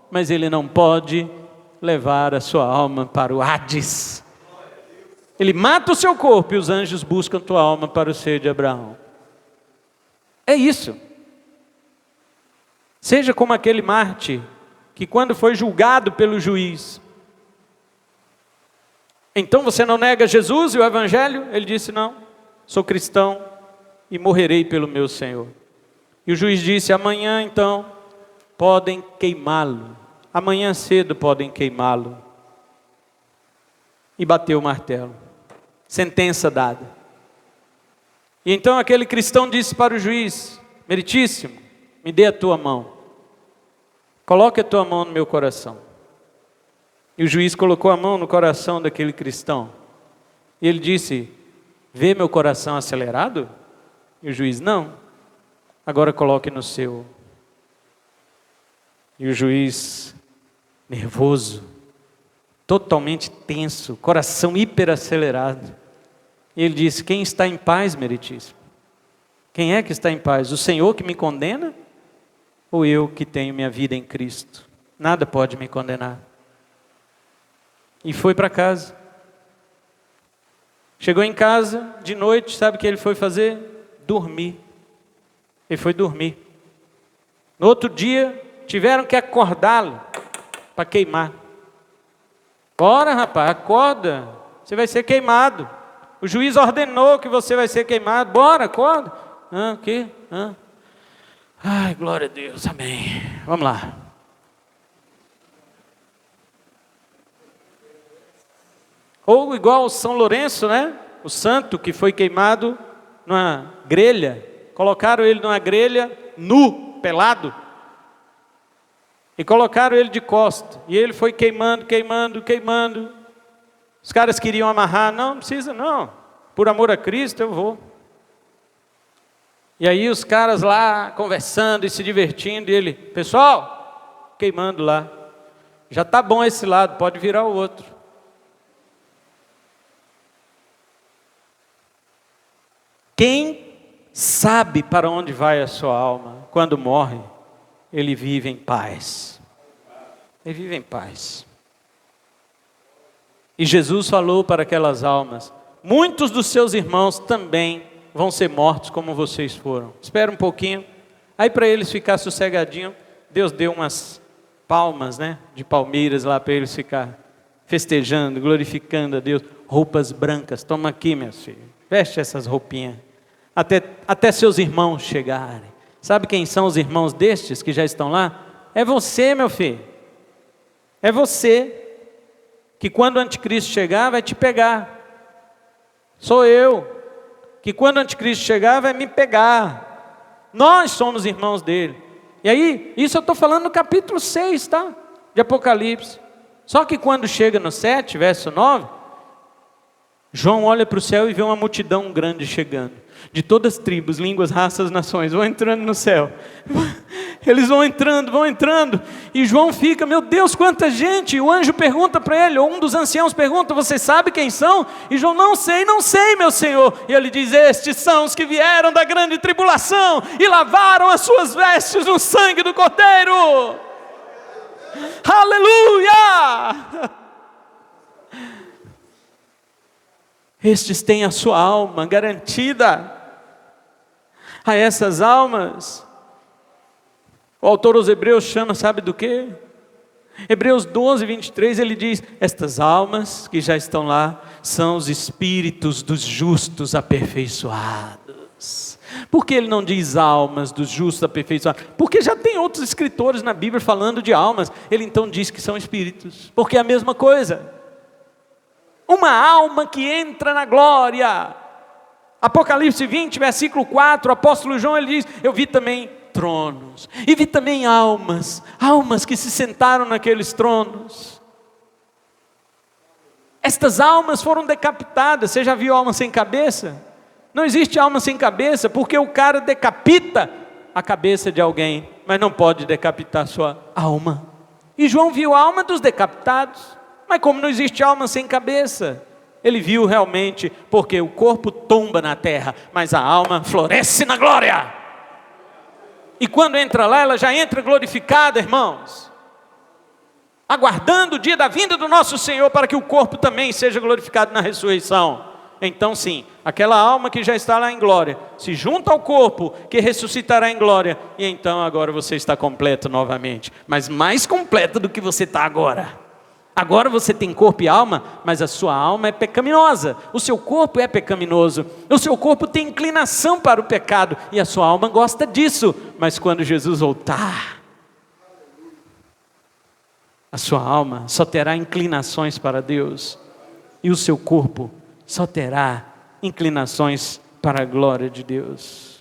mas ele não pode levar a sua alma para o Hades. Ele mata o seu corpo e os anjos buscam tua alma para o seio de Abraão. É isso. Seja como aquele Marte, que quando foi julgado pelo juiz, então você não nega Jesus e o Evangelho? Ele disse, não, sou cristão e morrerei pelo meu Senhor. E o juiz disse, amanhã então podem queimá-lo, amanhã cedo podem queimá-lo. E bateu o martelo, sentença dada. E então aquele cristão disse para o juiz, meritíssimo, me dê a tua mão, coloque a tua mão no meu coração. E o juiz colocou a mão no coração daquele cristão, e ele disse, vê meu coração acelerado? E o juiz, não, agora coloque no seu. E o juiz, nervoso, totalmente tenso, coração hiperacelerado, e ele disse, quem está em paz, meritíssimo? Quem é que está em paz? O Senhor que me condena? Ou eu que tenho minha vida em Cristo? Nada pode me condenar. E foi para casa. Chegou em casa, de noite, sabe o que ele foi fazer? Dormir. Ele foi dormir. No outro dia, tiveram que acordá-lo para queimar. Bora, rapaz, acorda, você vai ser queimado. O juiz ordenou que você vai ser queimado. Bora, acorda. O quê? Ai, glória a Deus, amém. Vamos lá. Ou igual São Lourenço, né? O santo que foi queimado numa grelha. Colocaram ele numa grelha, nu, pelado. E colocaram ele de costa. E ele foi queimando, queimando, queimando. Os caras queriam amarrar. Não precisa não. Por amor a Cristo eu vou. E aí os caras lá conversando e se divertindo. E ele, pessoal, queimando lá. Já está bom esse lado, pode virar o outro. Quem sabe para onde vai a sua alma, quando morre, ele vive em paz. Ele vive em paz. E Jesus falou para aquelas almas, muitos dos seus irmãos também vão ser mortos como vocês foram. Espera um pouquinho. Aí para eles ficar sossegadinho, Deus deu umas palmas, né, de palmeiras lá para eles ficar festejando, glorificando a Deus. Roupas brancas, toma aqui, meus filhos. Veste essas roupinhas. Até seus irmãos chegarem. Sabe quem são os irmãos destes que já estão lá? É você, meu filho. É você. Que quando o anticristo chegar, vai te pegar. Sou eu. Que quando o anticristo chegar, vai me pegar. Nós somos irmãos dele. E aí, isso eu estou falando no capítulo 6, tá? De Apocalipse. Só que quando chega no 7, verso 9, João olha para o céu e vê uma multidão grande chegando. De todas as tribos, línguas, raças, nações, vão entrando no céu. Eles vão entrando, e João fica, meu Deus, quanta gente. E o anjo pergunta para ele, ou um dos anciãos pergunta, você sabe quem são? E João, não sei, meu Senhor. E ele diz, estes são os que vieram da grande tribulação, e lavaram as suas vestes no sangue do Cordeiro. Aleluia! Estes têm a sua alma garantida. A essas almas, o autor aos Hebreus chama, sabe do quê? Hebreus 12, 23, ele diz, estas almas que já estão lá, são os espíritos dos justos aperfeiçoados. Por que ele não diz almas dos justos aperfeiçoados? Porque já tem outros escritores na Bíblia falando de almas. Ele então diz que são espíritos, porque é a mesma coisa. Uma alma que entra na glória. Apocalipse 20, versículo 4, o apóstolo João ele diz, eu vi também tronos, e vi também almas que se sentaram naqueles tronos. Estas almas foram decapitadas. Você já viu alma sem cabeça? Não existe alma sem cabeça, porque o cara decapita a cabeça de alguém, mas não pode decapitar sua alma. E João viu a alma dos decapitados, mas como não existe alma sem cabeça, ele viu realmente, porque o corpo tomba na terra, mas a alma floresce na glória. E quando entra lá, ela já entra glorificada, irmãos, aguardando o dia da vinda do nosso Senhor, para que o corpo também seja glorificado na ressurreição. Então sim, aquela alma que já está lá em glória, se junta ao corpo que ressuscitará em glória, e então agora você está completo novamente, mas mais completo do que você está agora. Agora você tem corpo e alma, mas a sua alma é pecaminosa, o seu corpo é pecaminoso, o seu corpo tem inclinação para o pecado, e a sua alma gosta disso, mas quando Jesus voltar, a sua alma só terá inclinações para Deus, e o seu corpo só terá inclinações para a glória de Deus.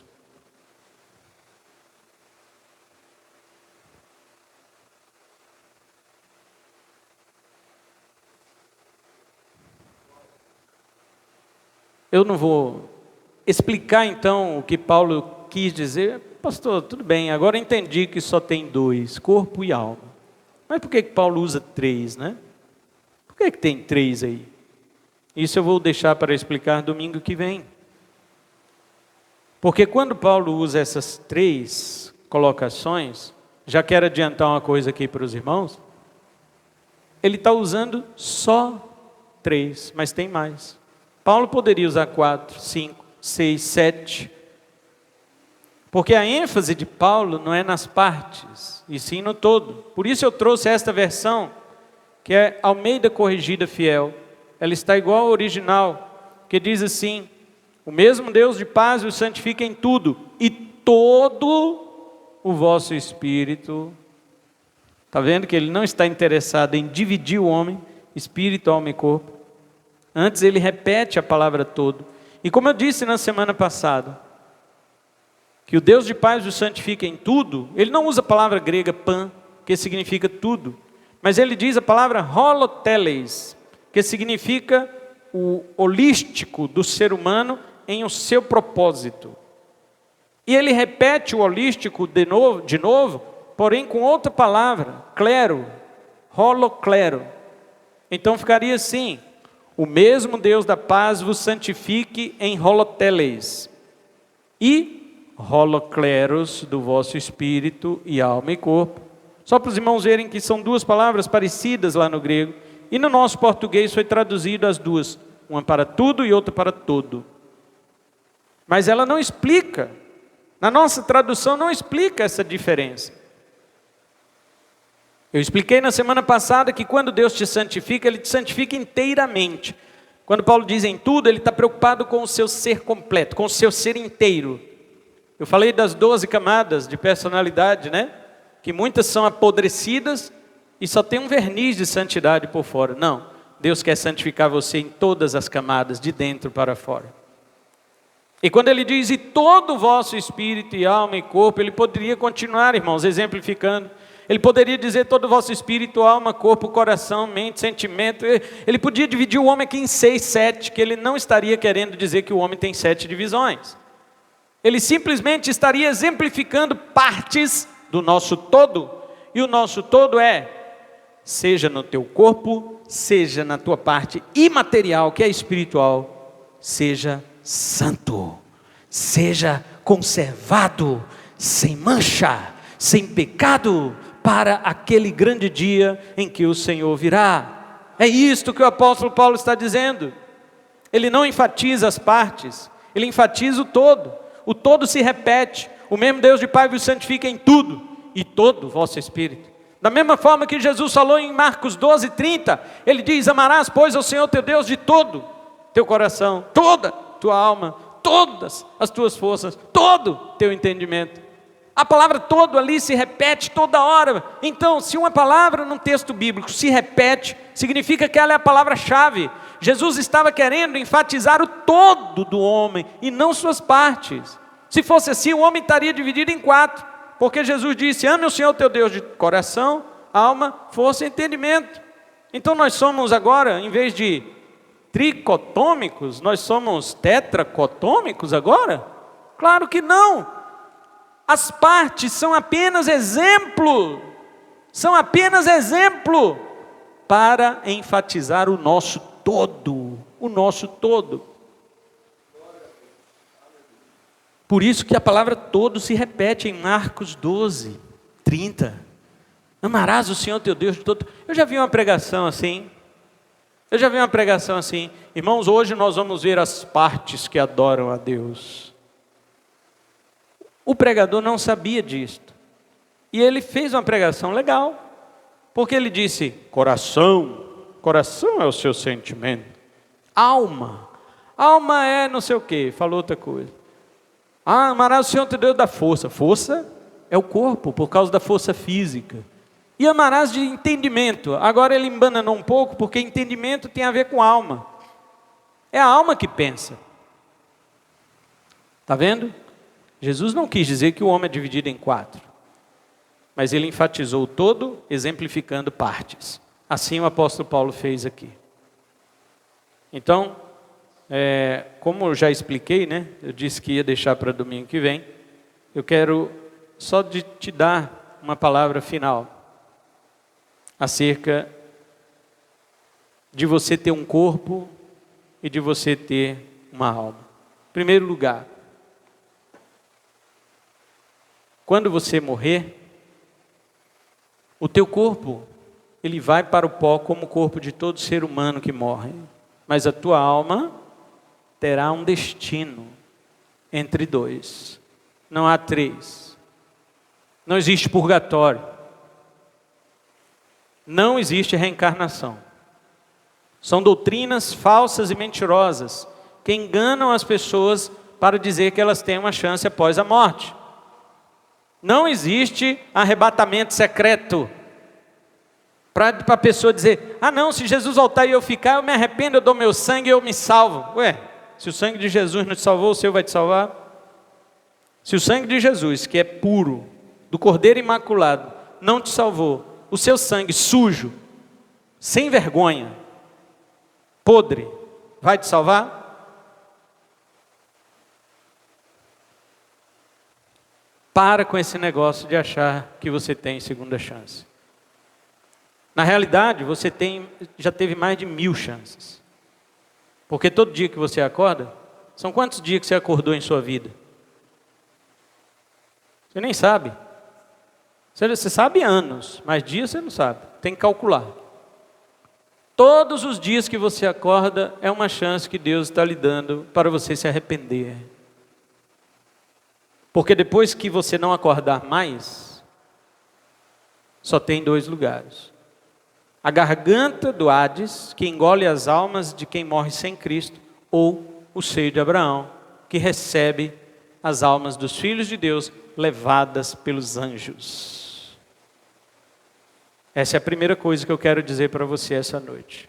Eu não vou explicar então o que Paulo quis dizer. Pastor, tudo bem, agora entendi que só tem dois, corpo e alma. Mas por que Paulo usa três, né? Por que tem três aí? Isso eu vou deixar para explicar domingo que vem. Porque quando Paulo usa essas três colocações, já quero adiantar uma coisa aqui para os irmãos, ele está usando só três, mas tem mais. Paulo poderia usar 4, 5, 6, 7. Porque a ênfase de Paulo não é nas partes, e sim no todo. Por isso eu trouxe esta versão, que é Almeida Corrigida Fiel. Ela está igual ao original, que diz assim: o mesmo Deus de paz o santifica em tudo, e todo o vosso espírito. Está vendo que ele não está interessado em dividir o homem, espírito, alma e corpo. Antes ele repete a palavra todo. E como eu disse na semana passada, que o Deus de paz o santifica em tudo, ele não usa a palavra grega pan, que significa tudo, mas ele diz a palavra holoteles, que significa o holístico do ser humano em o seu propósito. E ele repete o holístico de novo, porém com outra palavra, clero, holoclero. Então ficaria assim: o mesmo Deus da paz vos santifique em holoteles e holocleros do vosso espírito e alma e corpo. Só para os irmãos verem que são duas palavras parecidas lá no grego, e no nosso português foi traduzido as duas, uma para tudo e outra para todo. Mas ela não explica, na nossa tradução não explica essa diferença. Eu expliquei na semana passada que quando Deus te santifica, Ele te santifica inteiramente. Quando Paulo diz em tudo, ele está preocupado com o seu ser completo, com o seu ser inteiro. Eu falei das 12 camadas de personalidade, né? Que muitas são apodrecidas e só tem um verniz de santidade por fora. Não, Deus quer santificar você em todas as camadas, de dentro para fora. E quando ele diz, e todo o vosso espírito e alma e corpo, ele poderia continuar, irmãos, exemplificando. Ele poderia dizer todo o vosso espírito, alma, corpo, coração, mente, sentimento. Ele podia dividir o homem aqui em 6, 7, que ele não estaria querendo dizer que o homem tem 7 divisões. Ele simplesmente estaria exemplificando partes do nosso todo. E o nosso todo é, seja no teu corpo, seja na tua parte imaterial, que é espiritual, seja santo, seja conservado, sem mancha, sem pecado, para aquele grande dia em que o Senhor virá. É isto que o apóstolo Paulo está dizendo. Ele não enfatiza as partes, ele enfatiza o todo. O todo se repete. O mesmo Deus de Pai vos santifica em tudo, e todo o vosso espírito. Da mesma forma que Jesus falou em Marcos 12, 30, ele diz, amarás, pois, ao Senhor teu Deus de todo teu coração, toda tua alma, todas as tuas forças, todo teu entendimento. A palavra todo ali se repete toda hora. Então, se uma palavra num texto bíblico se repete, significa que ela é a palavra-chave. Jesus estava querendo enfatizar o todo do homem e não suas partes. Se fosse assim, o homem estaria dividido em 4. Porque Jesus disse: ame o Senhor teu Deus de coração, alma, força e entendimento. Então nós somos agora, em vez de tricotômicos, nós somos tetracotômicos agora? Claro que não. As partes são apenas exemplo. São apenas exemplo para enfatizar o nosso todo. O nosso todo. Por isso que a palavra todo se repete em Marcos 12, 30. Amarás o Senhor teu Deus de todo. Eu já vi uma pregação assim. Irmãos, hoje nós vamos ver as partes que adoram a Deus. O pregador não sabia disto. E ele fez uma pregação legal. Porque ele disse: coração é o seu sentimento. Alma é não sei o que, falou outra coisa. Amarás o Senhor teu Deus da força. Força é o corpo, por causa da força física. E amarás de entendimento. Agora ele embananou um pouco, porque entendimento tem a ver com alma. É a alma que pensa. Está vendo? Jesus não quis dizer que o homem é dividido em 4. Mas ele enfatizou o todo, exemplificando partes. Assim o apóstolo Paulo fez aqui. Então, como eu já expliquei, né? Eu disse que ia deixar para domingo que vem. Eu quero só te dar uma palavra final. Acerca de você ter um corpo e de você ter uma alma. Em primeiro lugar, quando você morrer, o teu corpo, ele vai para o pó como o corpo de todo ser humano que morre. Mas a tua alma terá um destino entre 2. Não há 3. Não existe purgatório. Não existe reencarnação. São doutrinas falsas e mentirosas que enganam as pessoas para dizer que elas têm uma chance após a morte. Não existe arrebatamento secreto para a pessoa dizer: não, se Jesus voltar e eu ficar, eu me arrependo, eu dou meu sangue e eu me salvo. Ué, se o sangue de Jesus não te salvou, o seu vai te salvar? Se o sangue de Jesus, que é puro, do Cordeiro Imaculado, não te salvou, o seu sangue sujo, sem vergonha, podre, vai te salvar? Para com esse negócio de achar que você tem segunda chance. Na realidade, você já teve mais de 1000 chances. Porque todo dia que você acorda, são quantos dias que você acordou em sua vida? Você nem sabe. Você sabe anos, mas dias você não sabe. Tem que calcular. Todos os dias que você acorda é uma chance que Deus está lhe dando para você se arrepender. Porque depois que você não acordar mais, só tem 2 lugares. A garganta do Hades, que engole as almas de quem morre sem Cristo, ou o seio de Abraão, que recebe as almas dos filhos de Deus levadas pelos anjos. Essa é a primeira coisa que eu quero dizer para você essa noite.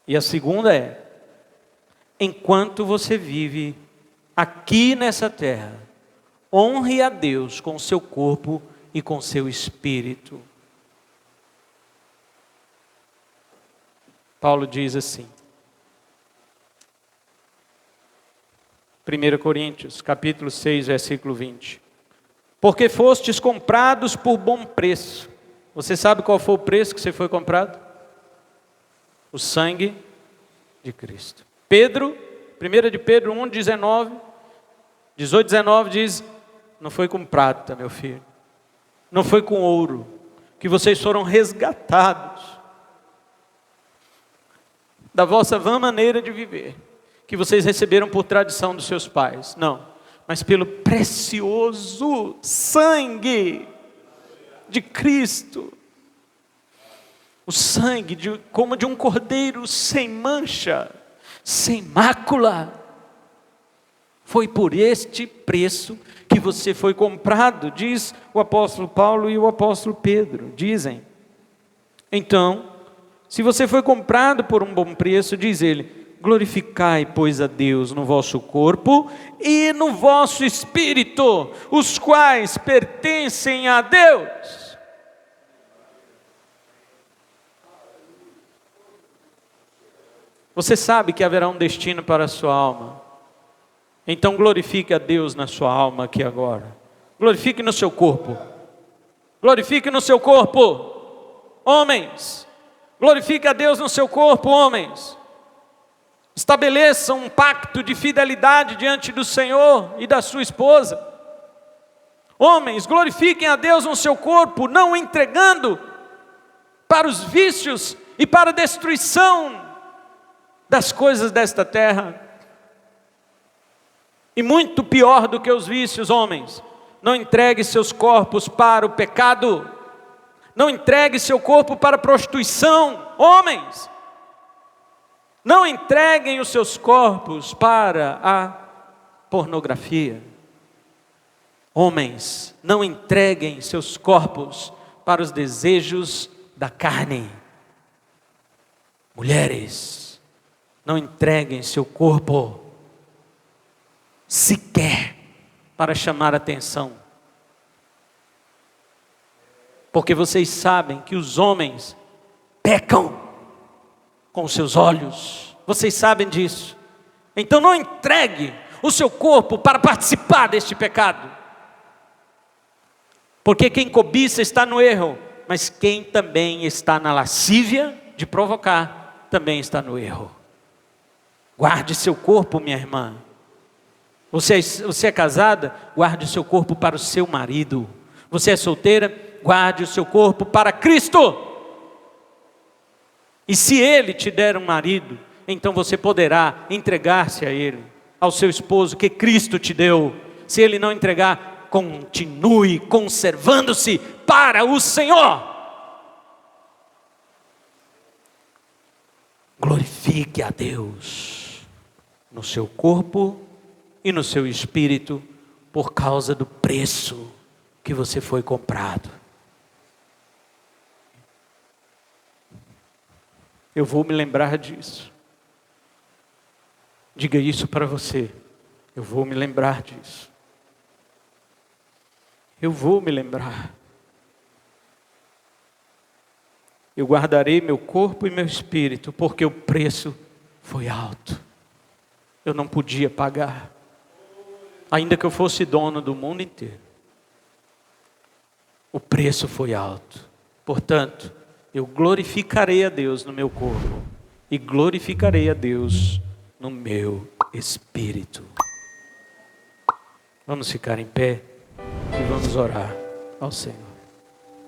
E a segunda é: enquanto você vive aqui nessa terra, honre a Deus com o seu corpo e com o seu espírito. Paulo diz assim, 1 Coríntios, capítulo 6, versículo 20. Porque fostes comprados por bom preço. Você sabe qual foi o preço que você foi comprado? O sangue de Cristo. 1 de Pedro 1, 18, 19 diz: não foi com prata, meu filho, não foi com ouro, que vocês foram resgatados da vossa vã maneira de viver, que vocês receberam por tradição dos seus pais. Não, mas pelo precioso sangue de Cristo. O sangue como de um cordeiro sem mancha, sem mácula. Foi por este preço que você foi comprado, diz o apóstolo Paulo e o apóstolo Pedro, dizem. Então, se você foi comprado por um bom preço, diz ele, glorificai, pois, a Deus no vosso corpo e no vosso espírito, os quais pertencem a Deus. Você sabe que haverá um destino para a sua alma. Então glorifique a Deus na sua alma aqui agora. Glorifique no seu corpo. Glorifique no seu corpo, homens. Glorifique a Deus no seu corpo, homens. Estabeleça um pacto de fidelidade diante do Senhor e da sua esposa. Homens, glorifiquem a Deus no seu corpo, não o entregando para os vícios e para a destruição das coisas desta terra. E muito pior do que os vícios, homens, não entregue seus corpos para o pecado. Não entregue seu corpo para a prostituição, homens. Não entreguem os seus corpos para a pornografia. Homens, não entreguem seus corpos para os desejos da carne. Mulheres, não entreguem seu corpo sequer para chamar atenção. Porque vocês sabem que os homens pecam com os seus olhos. Vocês sabem disso. Então não entregue o seu corpo para participar deste pecado. Porque quem cobiça está no erro, mas quem também está na lascívia de provocar, também está no erro. Guarde seu corpo, minha irmã. Você é casada? Guarde o seu corpo para o seu marido. Você é solteira? Guarde o seu corpo para Cristo. E se Ele te der um marido, então você poderá entregar-se a Ele, ao seu esposo que Cristo te deu. Se Ele não entregar, continue conservando-se para o Senhor. Glorifique a Deus no seu corpo e no seu espírito, por causa do preço que você foi comprado. Eu vou me lembrar disso. Diga isso para você. Eu vou me lembrar disso. Eu vou me lembrar. Eu guardarei meu corpo e meu espírito, porque o preço foi alto. Eu não podia pagar. Ainda que eu fosse dono do mundo inteiro. O preço foi alto. Portanto, eu glorificarei a Deus no meu corpo e glorificarei a Deus no meu espírito. Vamos ficar em pé e vamos orar ao Senhor.